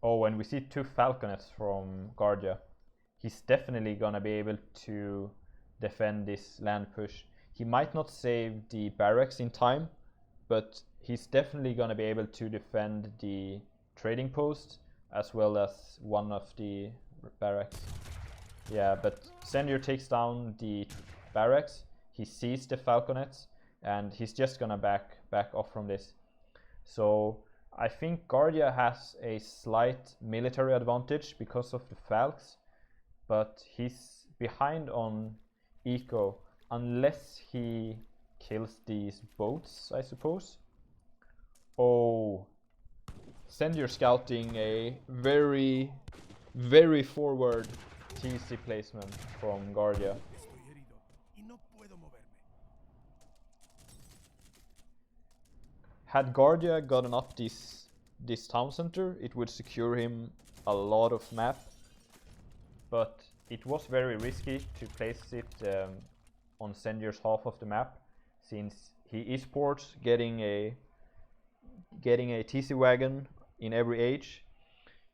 Oh, and we see 2 falconets from Garja. He's definitely gonna be able to defend this land push. He might not save the barracks in time, but he's definitely gonna be able to defend the trading post as well as one of the barracks. Yeah, but senjuer takes down the barracks. He sees the falconets and he's just gonna back off from this. So I think Garja has a slight military advantage because of the falcs, but he's behind on eco unless he kills these boats, I suppose. Oh, senjuer scouting a very, very forward TC placement from Garja. Had Garja gotten up this town center, it would secure him a lot of map, but it was very risky to place it on senjuer's half of the map, since he is ports getting a TC wagon in every age.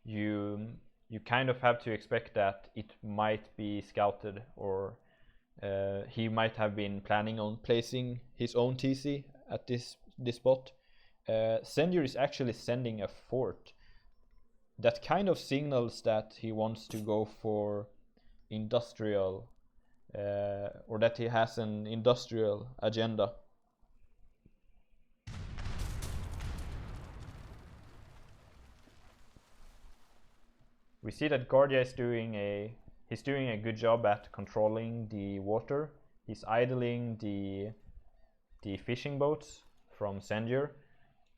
You kind of have to expect that it might be scouted, or he might have been planning on placing his own TC at this spot. Senjuer is actually sending a fort. That kind of signals that he wants to go for industrial, or that he has an industrial agenda. We see that Garja is doing a good job at controlling the water. He's idling the fishing boats from senjuer,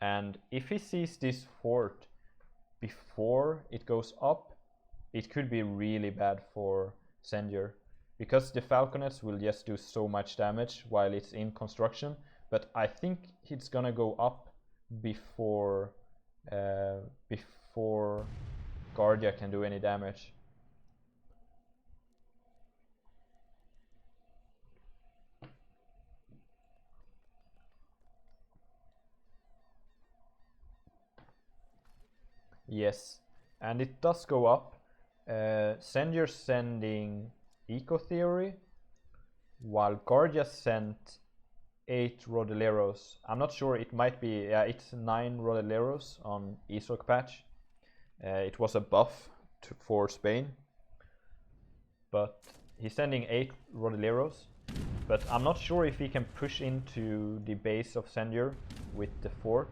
And if he sees this fort before it goes up, it could be really bad for senjuer, because the falconets will just do so much damage while it's in construction. But I think it's gonna go up before before Garja can do any damage. Yes, and it does go up. Senjuer sending Eco Theory, while Garja sent 8 Rodilleros. I'm not sure, it might be, yeah, it's 9 Rodilleros on ESOC patch. It was a buff for Spain. But he's sending 8 Rodilleros. But I'm not sure if he can push into the base of senjuer with the fort.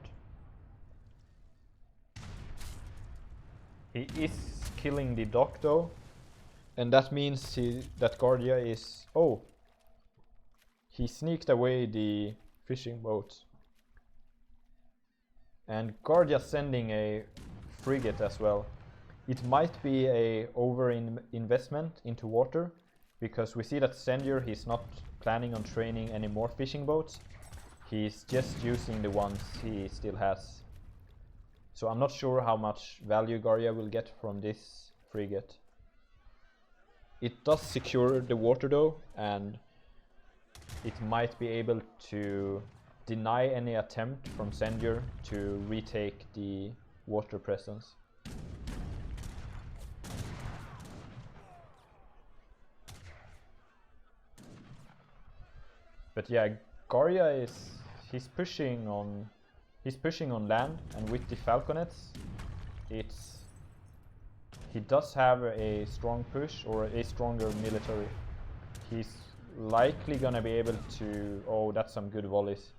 He is killing the dock though. And that means that Garja is... Oh! He sneaked away the fishing boats. And Garja sending a frigate as well. It might be a over-investment into water, because we see that senjuer, he's not planning on training any more fishing boats. He's just using the ones he still has. So I'm not sure how much value Garja will get from this frigate. It does secure the water though, and it might be able to deny any attempt from senjuer to retake the water presence. But yeah, Garja he's pushing on land, and with the falconets, he does have a strong push, or a stronger military. He's likely gonna be able to... Oh, that's some good volleys.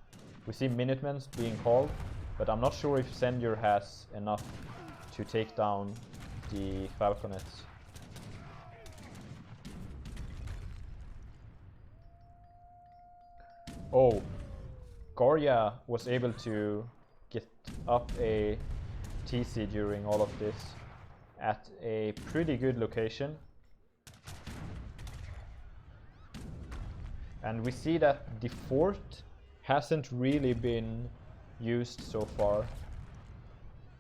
We see Minutemen being called, but I'm not sure if senjuer has enough to take down the falconets. Oh, Garja was able to get up a TC during all of this at a pretty good location. And we see that the fort hasn't really been used so far.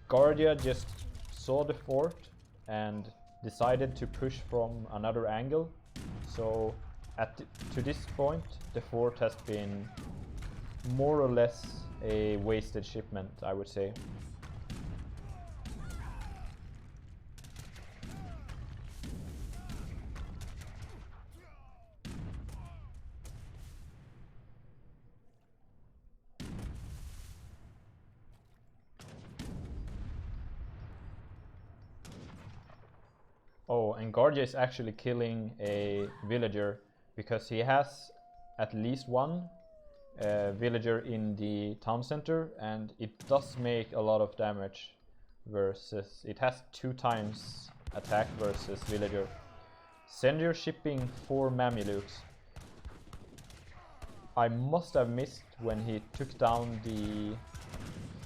Garja just saw the fort and decided to push from another angle. So to this point, the fort has been more or less a wasted shipment, I would say. Oh, and Garja is actually killing a villager, because he has at least one villager in the town center, and it does make a lot of damage versus... It has 2 times attack versus villager. Senjuer shipping 4 Mamelukes. I must have missed when he took down the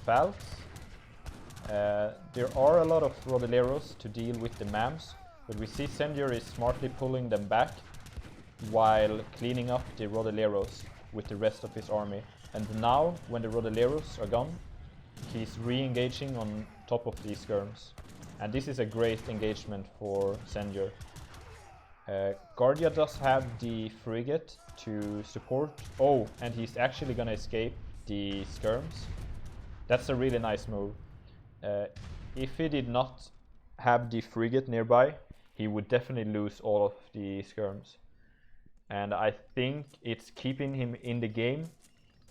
Falks. There are a lot of Rodilleros to deal with the Mams, but we see senjuer is smartly pulling them back while cleaning up the Rodilleros with the rest of his army. And now, when the Rodilleros are gone, he's re-engaging on top of these skirms. And this is a great engagement for senjuer. Garja does have the frigate to support. Oh, and he's actually gonna escape the skirms. That's a really nice move. If he did not have the frigate nearby, he would definitely lose all of the skirms. And I think it's keeping him in the game,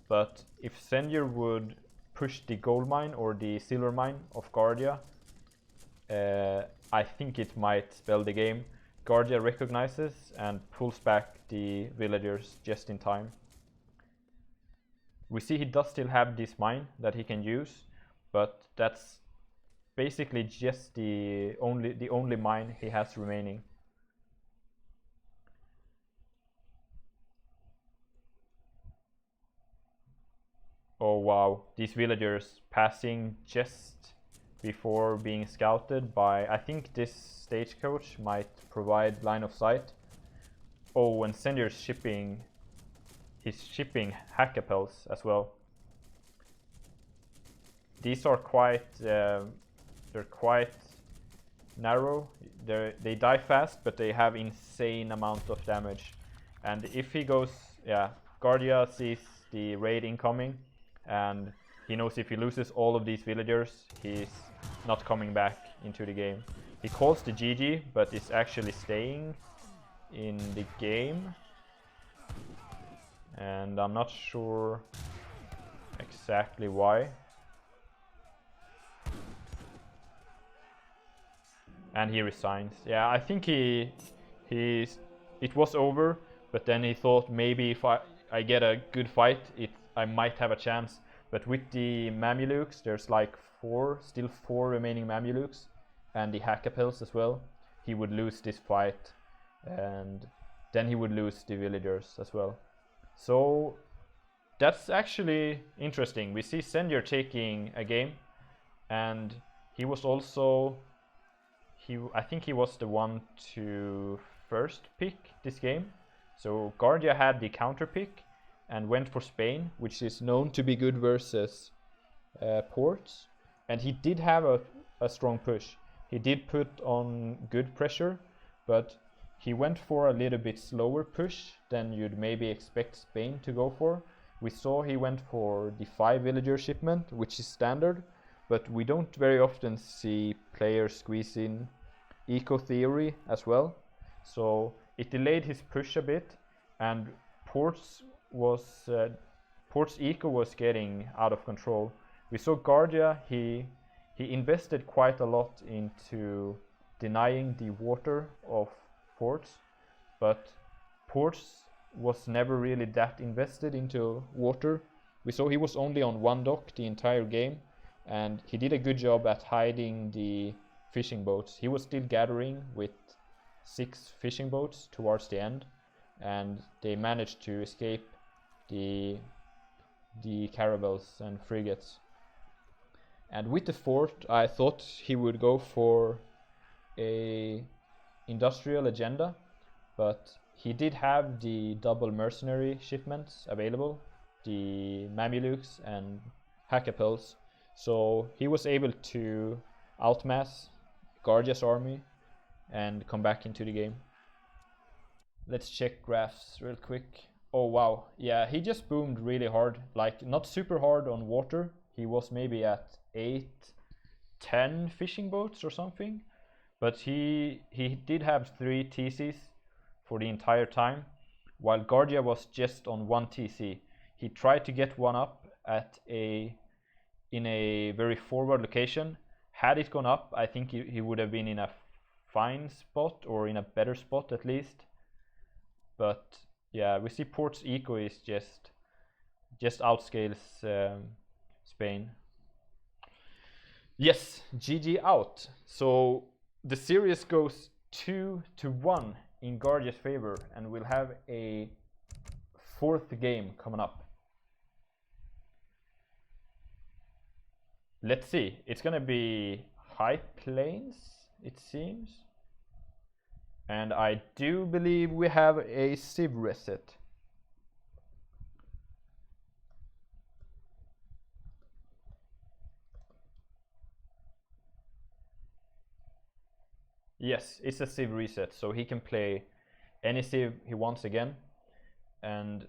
but if senjuer would push the gold mine or the silver mine of Garja, I think it might spell the game. Garja recognizes and pulls back the villagers just in time. We see he does still have this mine that he can use, but that's basically just the only mine he has remaining. Oh, wow, these villagers passing just before being scouted by, I think this stagecoach might provide line of sight. Oh, and Senjuer's shipping, he's shipping hackapels as well. These are quite, they're quite narrow. They die fast, but they have insane amount of damage. And if he goes, yeah, Garja sees the raid incoming, and he knows if he loses all of these villagers, he's not coming back into the game. He calls the GG, but is actually staying in the game. And I'm not sure exactly why. And he resigns. Yeah, I think it was over, but then he thought maybe if I get a good fight, I might have a chance. But with the Mamelukes, there's like still four remaining Mamelukes, and the Hackapels as well. He would lose this fight, and then he would lose the villagers as well. So that's actually interesting. We see Senjuer taking a game, and he was also, I think he was the one to first pick this game. So Garja had the counter pick and went for Spain, which is known to be good versus ports. And he did have a strong push. He did put on good pressure, but he went for a little bit slower push than you'd maybe expect Spain to go for. We saw he went for the 5 villager shipment, which is standard, but we don't very often see players squeeze in eco theory as well. So it delayed his push a bit, and Port's eco was getting out of control. We saw Garja, he invested quite a lot into denying the water of Ports, but Ports was never really that invested into water. We saw he was only on one dock the entire game, and he did a good job at hiding the fishing boats. He was still gathering with 6 fishing boats towards the end, and they managed to escape the caravels and frigates. And with the fort, I thought he would go for a industrial agenda, but he did have the double mercenary shipments available, the Mamelukes and Hackapels, so he was able to outmass Garja's army and come back into the game. Let's check graphs real quick. Oh wow, yeah, he just boomed really hard, like not super hard on water. He was maybe at 8-10 fishing boats or something, but he did have 3 TCs for the entire time, while Garja was just on 1 TC. He tried to get one up in a very forward location. Had it gone up, I think he would have been in a fine spot, or in a better spot at least. But yeah, we see Port's eco is just outscales Spain. Yes, GG out. So the series goes 2-1 in Garja's favor, and we'll have a 4th game coming up. Let's see. It's gonna be high plains, it seems. And I do believe we have a civ reset. Yes, it's a civ reset, so he can play any civ he wants again. And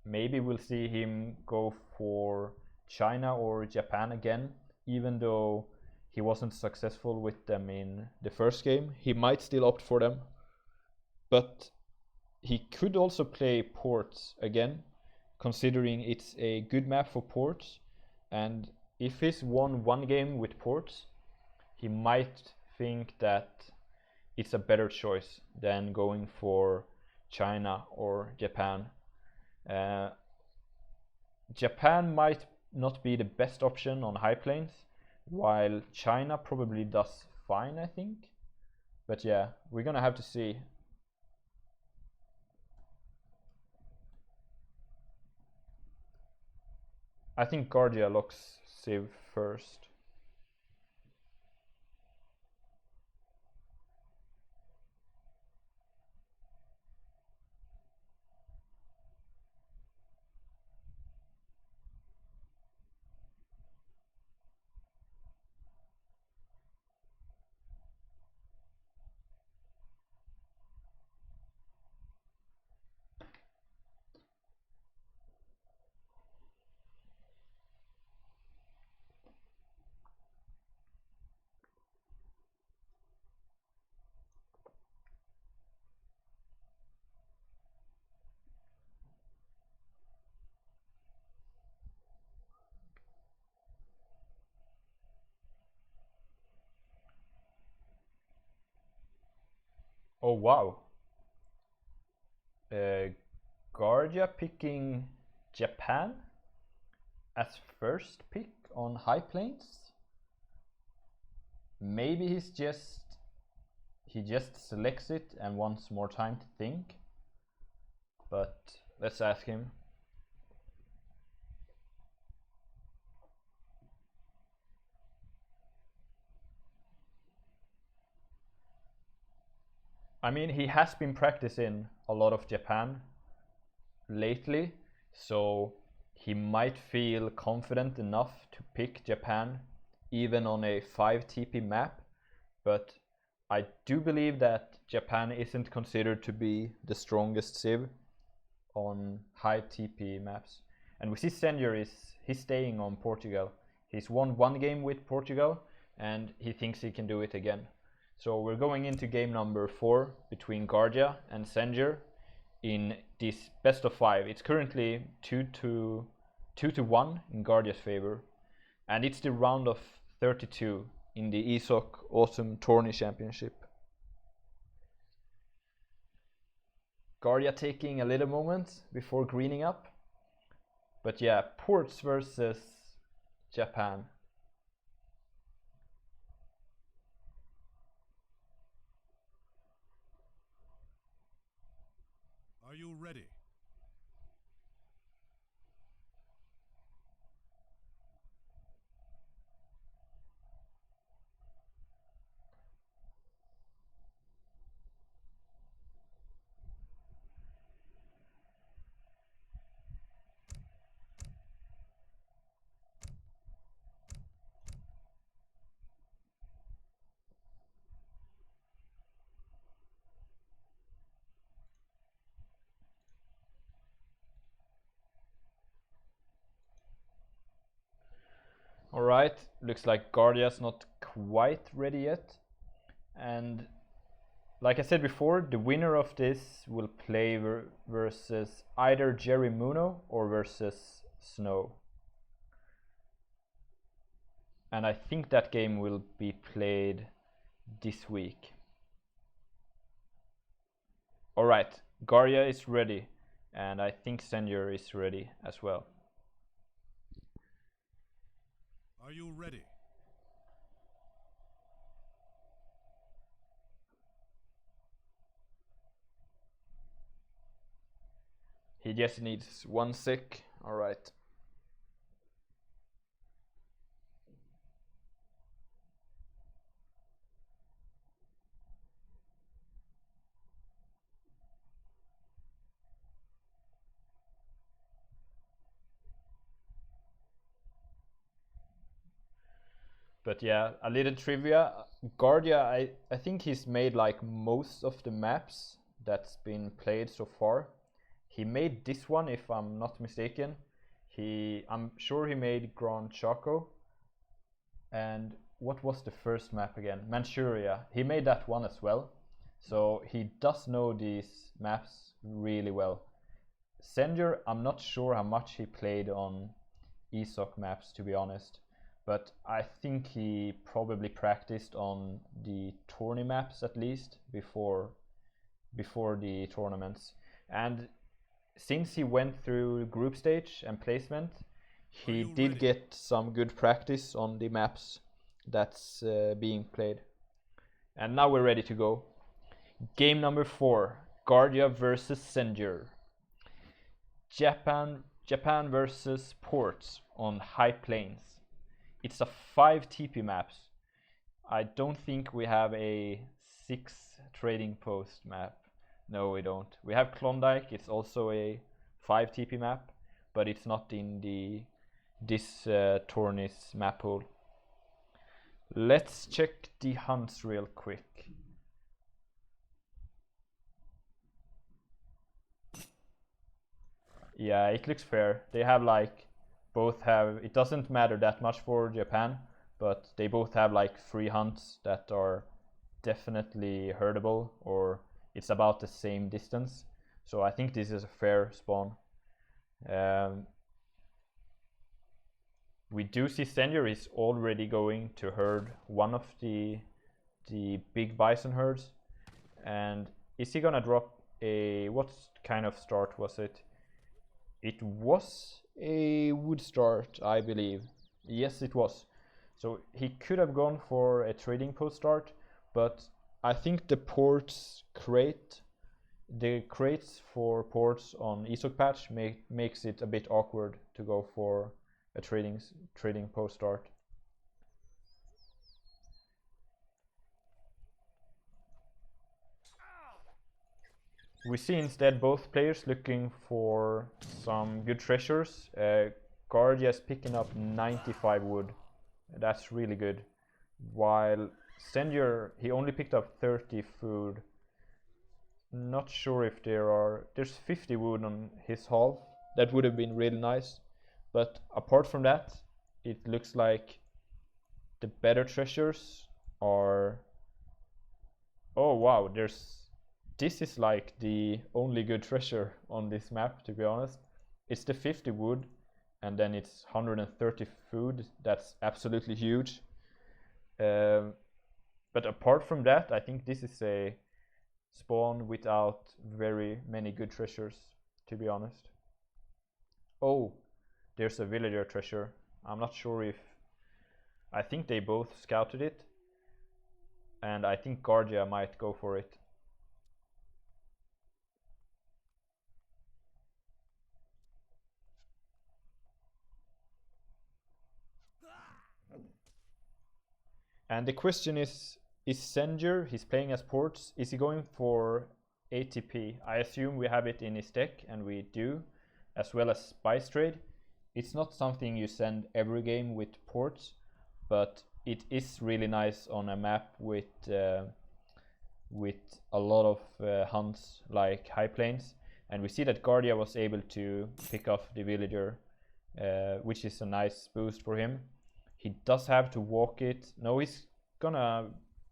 maybe we'll see him go for China or Japan again, even though he wasn't successful with them in the first game. He might still opt for them. But he could also play ports again, considering it's a good map for ports. And if he's won one game with ports, he might think that it's a better choice than going for China or Japan. Japan might not be the best option on high plains, while China probably does fine, I think. But yeah, we're gonna have to see. I think Garja locks Civ first. Oh wow. Garja picking Japan as first pick on High Plains. Maybe he just selects it and wants more time to think. But let's ask him. I mean, he has been practicing a lot of Japan lately, so he might feel confident enough to pick Japan even on a 5 TP map, but I do believe that Japan isn't considered to be the strongest civ on high TP maps. And we see senjuer he's staying on Portugal. He's won one game with Portugal and he thinks he can do it again. So we're going into game number 4 between Garja and senjuer in this best of 5. It's currently 2-1 in Garja's favor, and it's the round of 32 in the ESOC Autumn Tourney Championship. Garja taking a little moment before greening up, but yeah, Ports versus Japan. Are you ready? Alright, looks like Garja's not quite ready yet. And like I said before, the winner of this will play versus either Jerry Muno or versus Snow. And I think that game will be played this week. Alright, Garja is ready, and I think senjuer is ready as well. Are you ready? He just needs 1 sec. Alright. But yeah, a little trivia. Garja, I think he's made like most of the maps that's been played so far. He made this one, if I'm not mistaken. I'm sure he made Gran Chaco. And what was the first map again? Manchuria. He made that one as well. So he does know these maps really well. senjuer, I'm not sure how much he played on ESOC maps, to be honest. But I think he probably practiced on the tourney maps at least before the tournaments. And since he went through group stage and placement, he did get some good practice on the maps that's being played. And now we're ready to go. Game number 4, Garja versus senjuer. Japan versus ports on high plains. It's a 5 TP maps. I don't think we have a 6 trading post map. No, we don't. We have Klondike. It's also a 5 TP map, but it's not in this Tornis map pool. Let's check the hunts real quick. Yeah, it looks fair. They have like both have, it doesn't matter that much for Japan, but they both have like 3 hunts that are definitely herdable, or it's about the same distance. So I think this is a fair spawn. We do see senjuer is already going to herd one of the big bison herds. And is he gonna drop a, what kind of start was it? It was a wood start, I believe. Yes, it was. So he could have gone for a trading post start, but I think the ports crate, the crates for ports on ESOC patch makes it a bit awkward to go for a trading post start. We see instead both players looking for some good treasures. Garja is picking up 95 wood. That's really good. While senjuer, he only picked up 30 food. Not sure if there's 50 wood on his haul. That would have been really nice. But apart from that, it looks like the better treasures are... Oh wow, this is like the only good treasure on this map, to be honest. It's the 50 wood, and then it's 130 food. That's absolutely huge. But apart from that, I think this is a spawn without very many good treasures, to be honest. Oh, there's a villager treasure. I'm not sure if... I think they both scouted it, and I think Garja might go for it. And the question is senjuer, he's playing as ports, is he going for ATP? I assume we have it in his deck, and we do, as well as spice trade. It's not something you send every game with ports, but it is really nice on a map with a lot of hunts like high plains. And we see that Garja was able to pick off the villager, which is a nice boost for him. He does have to walk it. No, he's gonna...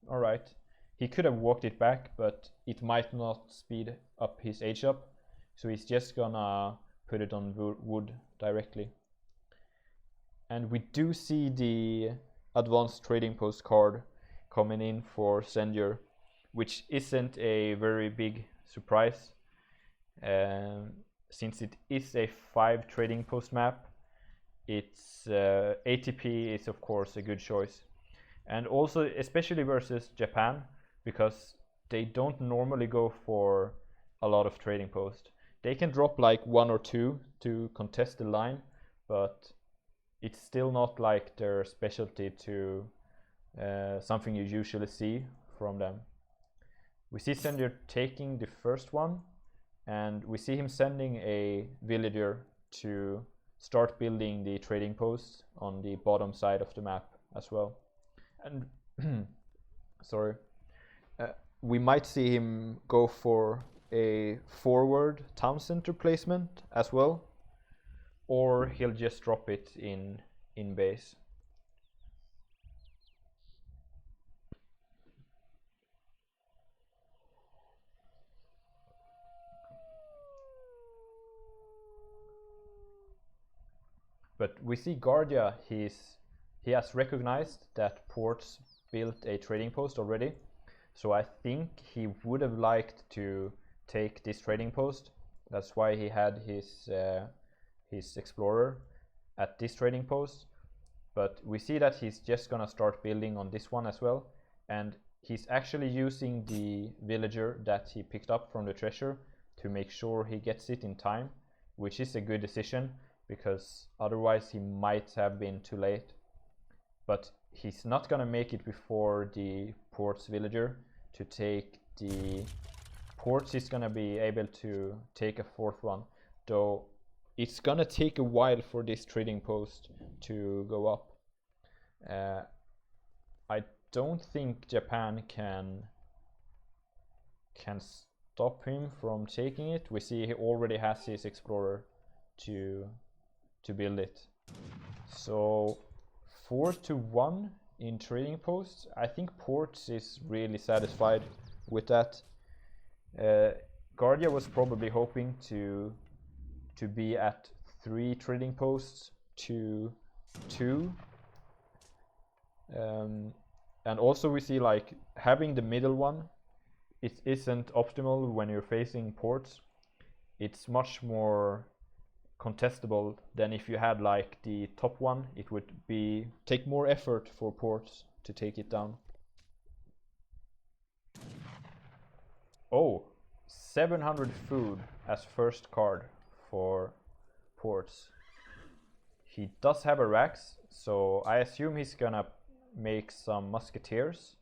Alright. He could have walked it back, but it might not speed up his age up. So he's just gonna put it on wood directly. And we do see the advanced trading post card coming in for senjuer, which isn't a very big surprise. Since it is a 5 trading post map, it's ATP is of course a good choice, and also especially versus Japan, because they don't normally go for a lot of trading posts. They can drop like 1 or 2 to contest the line, but it's still not like their specialty to something you usually see from them. We see senjuer taking the first one, and we see him sending a villager to start building the trading posts on the bottom side of the map as well. And sorry, we might see him go for a forward town center placement as well, or he'll just drop it in base. But we see Garja, he has recognized that ports built a trading post already. So I think he would have liked to take this trading post. That's why he had his explorer at this trading post. But we see that he's just gonna start building on this one as well. And he's actually using the villager that he picked up from the treasure to make sure he gets it in time, which is a good decision. because otherwise he might have been too late. But he's not gonna make it before the ports villager to take the ports. He's gonna be able to take a fourth one, though it's gonna take a while for this trading post to go up. I don't think Japan can stop him from taking it. We see he already has his explorer to build it. So 4-1 in trading posts. I think Ports is really satisfied with that. Garja was probably hoping to be at 3 trading posts to 2. And also we see like having the middle one, it isn't optimal when you're facing ports. It's much more contestable than if you had like the top one. It would take more effort for ports to take it down. Oh, 700 food as first card for ports. He does have a Rax, so I assume he's gonna make some musketeers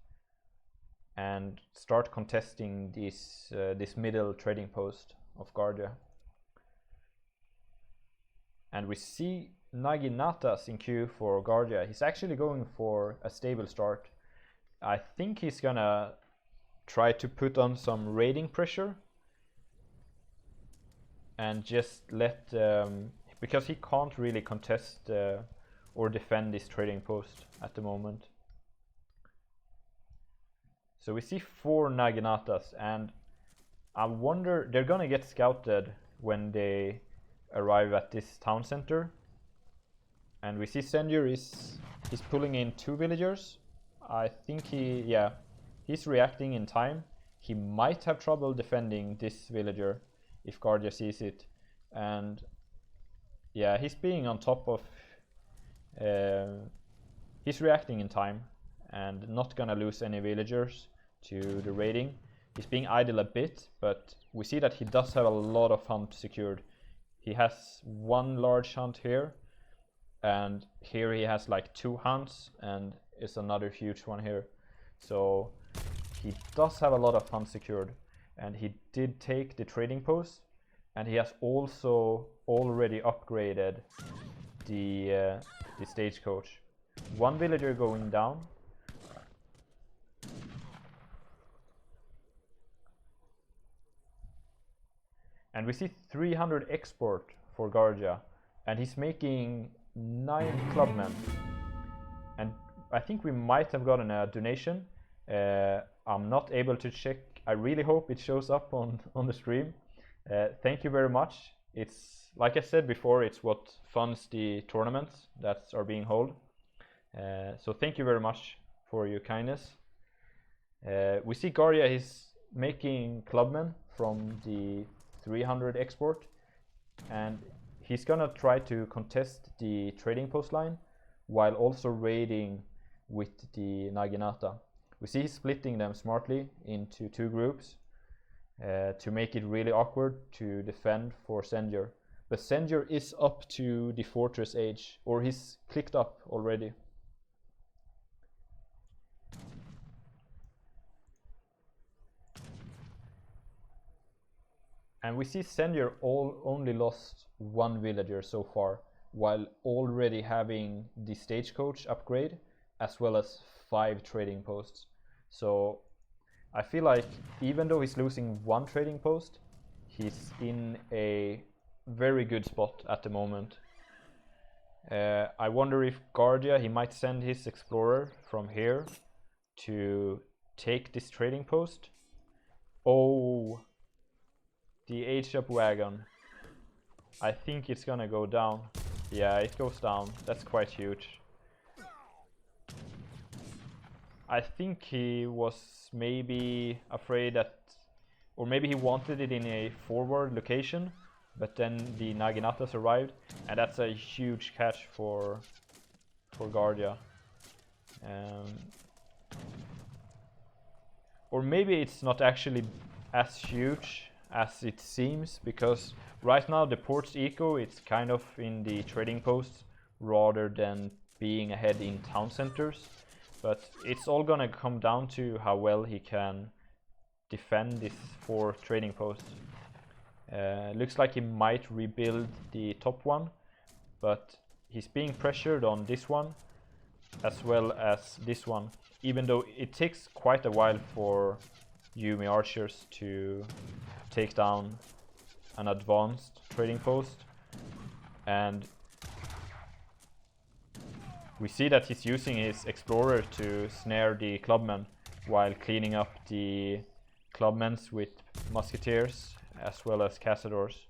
and start contesting this middle trading post of Garja. And we see Naginatas in queue for Garja. He's actually going for a stable start. I think he's gonna try to put on some raiding pressure and just let because he can't really contest or defend this trading post at the moment. So we see 4 Naginatas, and I wonder, they're gonna get scouted when they arrive at this town center. And we see senjuer he's pulling in 2 villagers. I think he's reacting in time. He might have trouble defending this villager if Garja sees it. And yeah, he's being on top of he's reacting in time and not gonna lose any villagers to the raiding. He's being idle a bit, but we see that he does have a lot of hunt secured. He has 1 large hunt here, and here he has like 2 hunts, and it's another huge one here. So he does have a lot of hunts secured, and he did take the trading post, and he has also already upgraded the stagecoach. 1 villager going down. And we see 300 export for Garja, and he's making 9 clubmen. And I think we might have gotten a donation. I'm not able to check. I really hope it shows up on the stream. Thank you very much. It's, like I said before, it's what funds the tournaments that are being held. So thank you very much for your kindness. We see Garja is making clubmen from the 300 export, and he's gonna try to contest the trading post line while also raiding with the Naginata. We see he's splitting them smartly into 2 groups to make it really awkward to defend for senjuer. But senjuer is up to the fortress age, or he's clicked up already. And we see senjuer only lost 1 villager so far, while already having the stagecoach upgrade as well as 5 trading posts. So I feel like even though he's losing 1 trading post, he's in a very good spot at the moment. I wonder if Garja, he might send his explorer from here to take this trading post. Oh, the H-up wagon. I think it's gonna go down. Yeah, it goes down. That's quite huge. I think he was maybe afraid that, or maybe he wanted it in a forward location, but then the Naginatas arrived, and that's a huge catch for Garja. Or maybe it's not actually as huge as it seems, because right now the port's eco, it's kind of in the trading posts rather than being ahead in town centers. But it's all gonna come down to how well he can defend these 4 trading posts. Looks like he might rebuild the top one, but he's being pressured on this one as well as this one, even though it takes quite a while for Yumi archers to take down an advanced trading post. And we see that he's using his explorer to snare the clubmen while cleaning up the clubmen with musketeers as well as cazadors.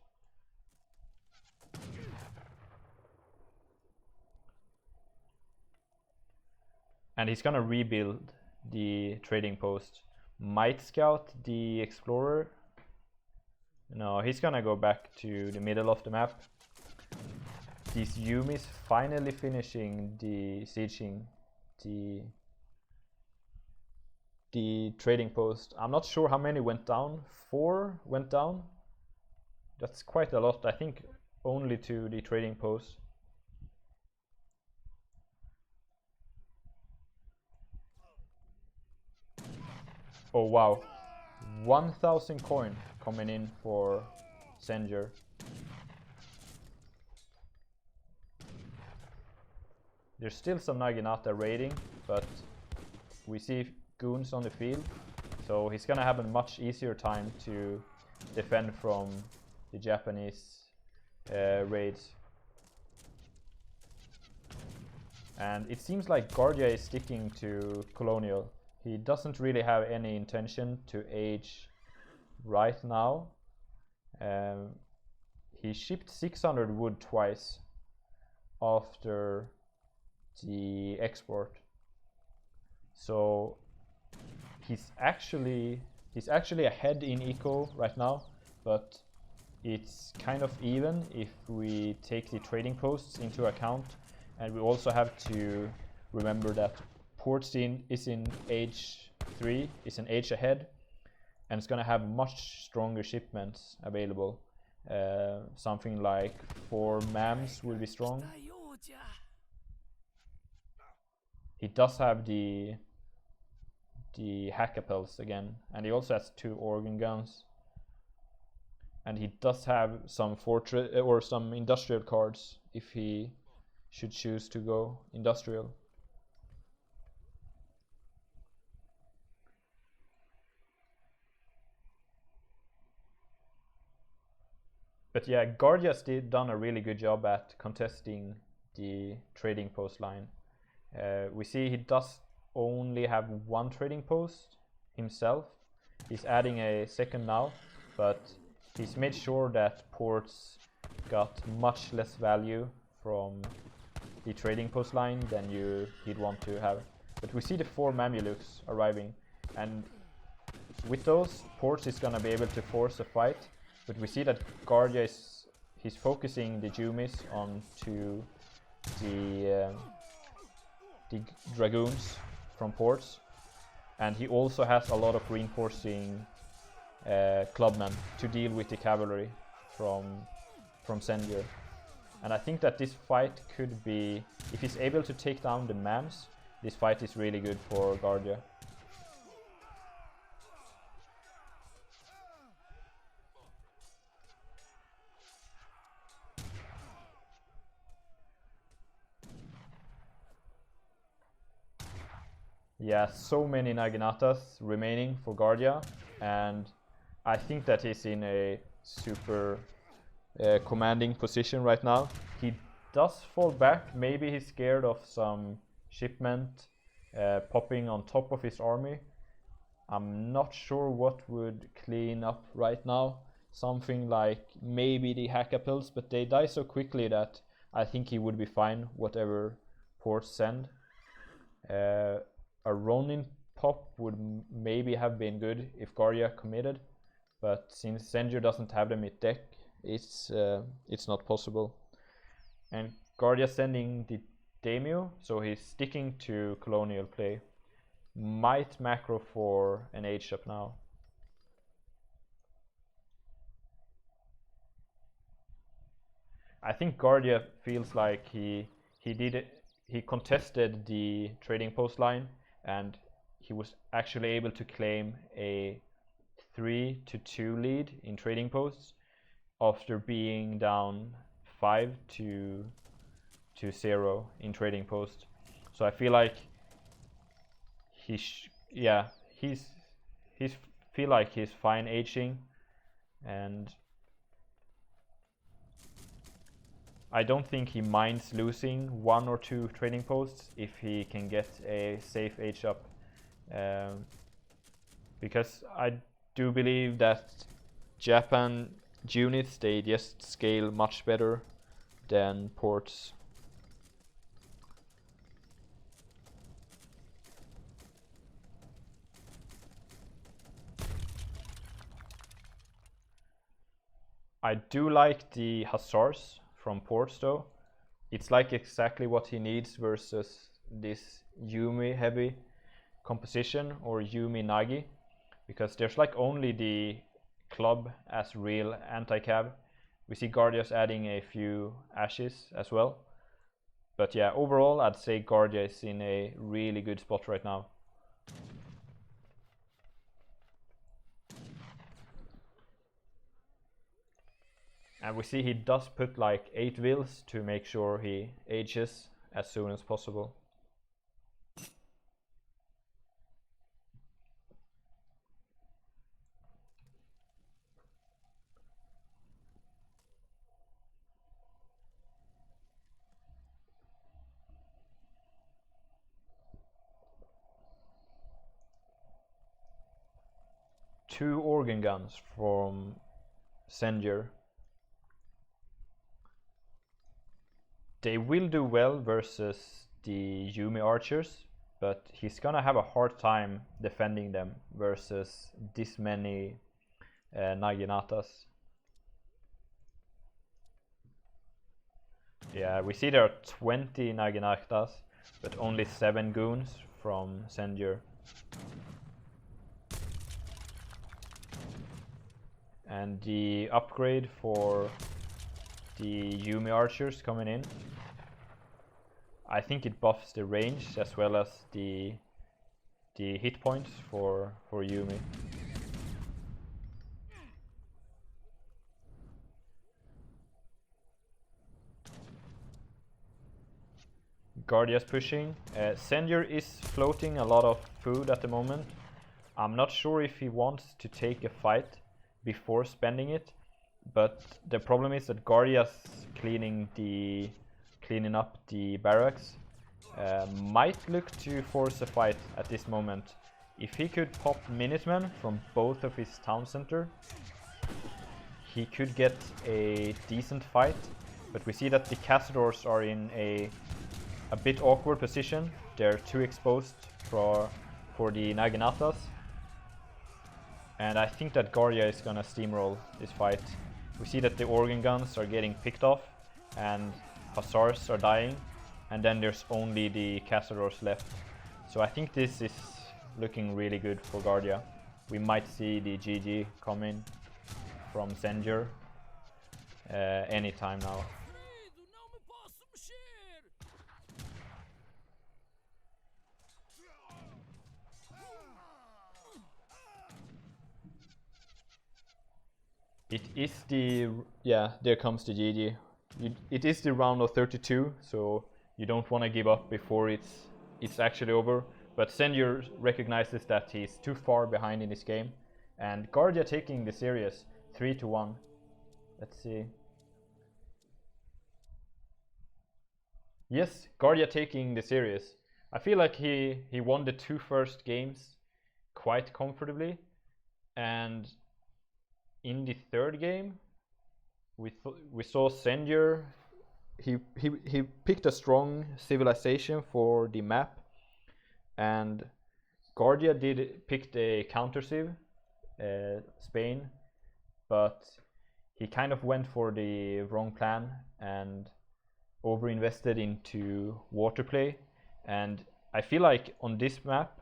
And he's gonna rebuild the trading post. Might scout the explorer. No, he's gonna go back to the middle of the map. These Yumis finally finishing the sieging the trading post. I'm not sure how many went down. 4 went down. That's quite a lot. I think only to the trading post. Oh wow, 1000 coin coming in for senjuer. There's still some Naginata raiding, but we see goons on the field, so he's gonna have a much easier time to defend from the Japanese raids. And it seems like Garja is sticking to colonial. He doesn't really have any intention to age right now. He shipped 600 wood twice after the export, so he's actually ahead in eco right now, but it's kind of even if we take the trading posts into account. And we also have to remember that port scene is in age 3, is an age ahead, and it's gonna have much stronger shipments available. Something like 4 MAMs will be strong. He does have the hackapels again, and he also has 2 organ guns. And he does have some fortress or some industrial cards if he should choose to go industrial. But yeah, Garja's done a really good job at contesting the trading post line. We see he does only have 1 trading post himself. He's adding a second now, but he's made sure that ports got much less value from the trading post line than he'd want to have. But we see the 4 Mamelukes arriving, and with those, ports is gonna be able to force a fight. But we see that Garja he's focusing the Jumis onto the dragoons from ports, and he also has a lot of reinforcing clubmen to deal with the cavalry from senjuer. And I think that this fight could be, if he's able to take down the MAMs, this fight is really good for Garja. Yeah, so many Naginatas remaining for Garja, and I think that he's in a super commanding position right now. He does fall back. Maybe he's scared of some shipment popping on top of his army. I'm not sure what would clean up right now. Something like maybe the hackapels, but they die so quickly that I think he would be fine whatever ports send. A Ronin pop would maybe have been good if Garja committed, but since senjuer doesn't have them in deck, it's not possible. And Garja sending the daimyo, so he's sticking to colonial play. Might macro for an age up now. I think Garja feels like he contested the trading post line, and he was actually able to claim a 3-2 lead in trading posts after being down 5-0 in trading post. So I feel like he's feel like he's fine aging, and I don't think he minds losing 1 or 2 trading posts if he can get a safe age up, because I do believe that Japan units, they just scale much better than ports. I do like the hussars from ports though. It's like exactly what he needs versus this Yumi heavy composition or Yumi Nagi, because there's like only the club as real anti-cab. We see Garja's adding a few ashes as well. But yeah, overall I'd say Garja is in a really good spot right now. And we see he does put like 8 wheels to make sure he ages as soon as possible. Two organ guns from senjuer. They will do well versus the Yumi archers, but he's gonna have a hard time defending them versus this many Naginatas. Yeah, we see there are 20 Naginatas, but only 7 goons from senjuer. And the upgrade for the Yumi archers coming in, I think it buffs the range as well as the hit points for Yumi. Gardia's pushing. Senjuer is floating a lot of food at the moment. I'm not sure if he wants to take a fight before spending it, but the problem is that Garja's cleaning up the barracks. Might look to force a fight at this moment. If he could pop Minutemen from both of his town center, he could get a decent fight, but we see that the Cazadors are in a bit awkward position. They're too exposed for the Naginatas, and I think that Garja is gonna steamroll this fight. We see that the organ guns are getting picked off and hussars are dying, and then there's only the Cazadors left. So I think this is looking really good for Garja. We might see the GG come in from senjuer anytime now. It is the, yeah, there comes the GG. It is the round of 32, so you don't want to give up before it's actually over. But senjuer recognizes that he's too far behind in this game, and Garja taking the series 3-1. Let's see. Yes, Garja taking the series. I feel like he won the 2 first games quite comfortably, and in the 3rd game we saw senjuer. He picked a strong civilization for the map, and Garja picked a counter civ, Spain, but he kind of went for the wrong plan and overinvested into water play. And I feel like on this map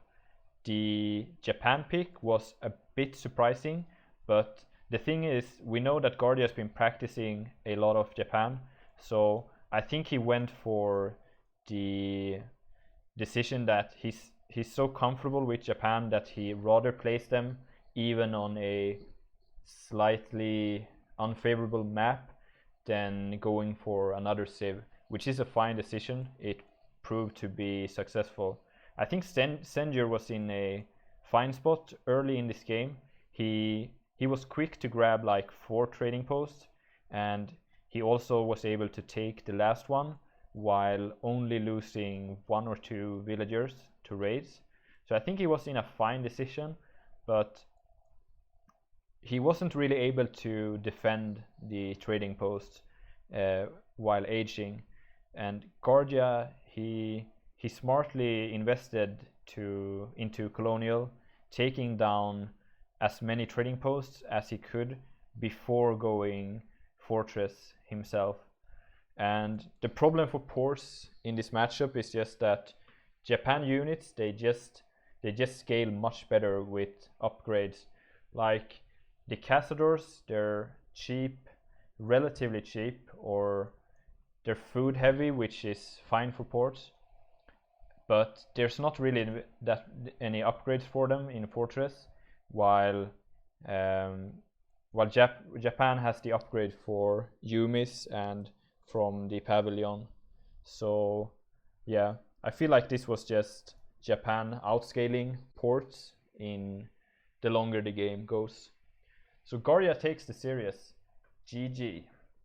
the Japan pick was a bit surprising, but the thing is, we know that Garja has been practicing a lot of Japan, So I think he went for the decision that he's so comfortable with Japan that he rather plays them even on a slightly unfavorable map than going for another civ, which is a fine decision. It proved to be successful. I think Senjuer was in a fine spot early in this game. He was quick to grab like 4 trading posts, and he also was able to take the last one while only losing 1 or 2 villagers to raids. So I think he was in a fine decision, but he wasn't really able to defend the trading posts while aging. And Garja, he smartly invested into colonial, taking down as many trading posts as he could before going fortress himself. And the problem for ports in this matchup is just that Japan units, they just scale much better with upgrades. Like the Cazadors, they're cheap, relatively cheap, or they're food heavy, which is fine for ports. But there's not really that any upgrades for them in Fortress, while Japan has the upgrade for Yumis and from the Pavilion. So yeah, I feel like this was just Japan outscaling ports in the longer the game goes. So Garja takes the series. GG.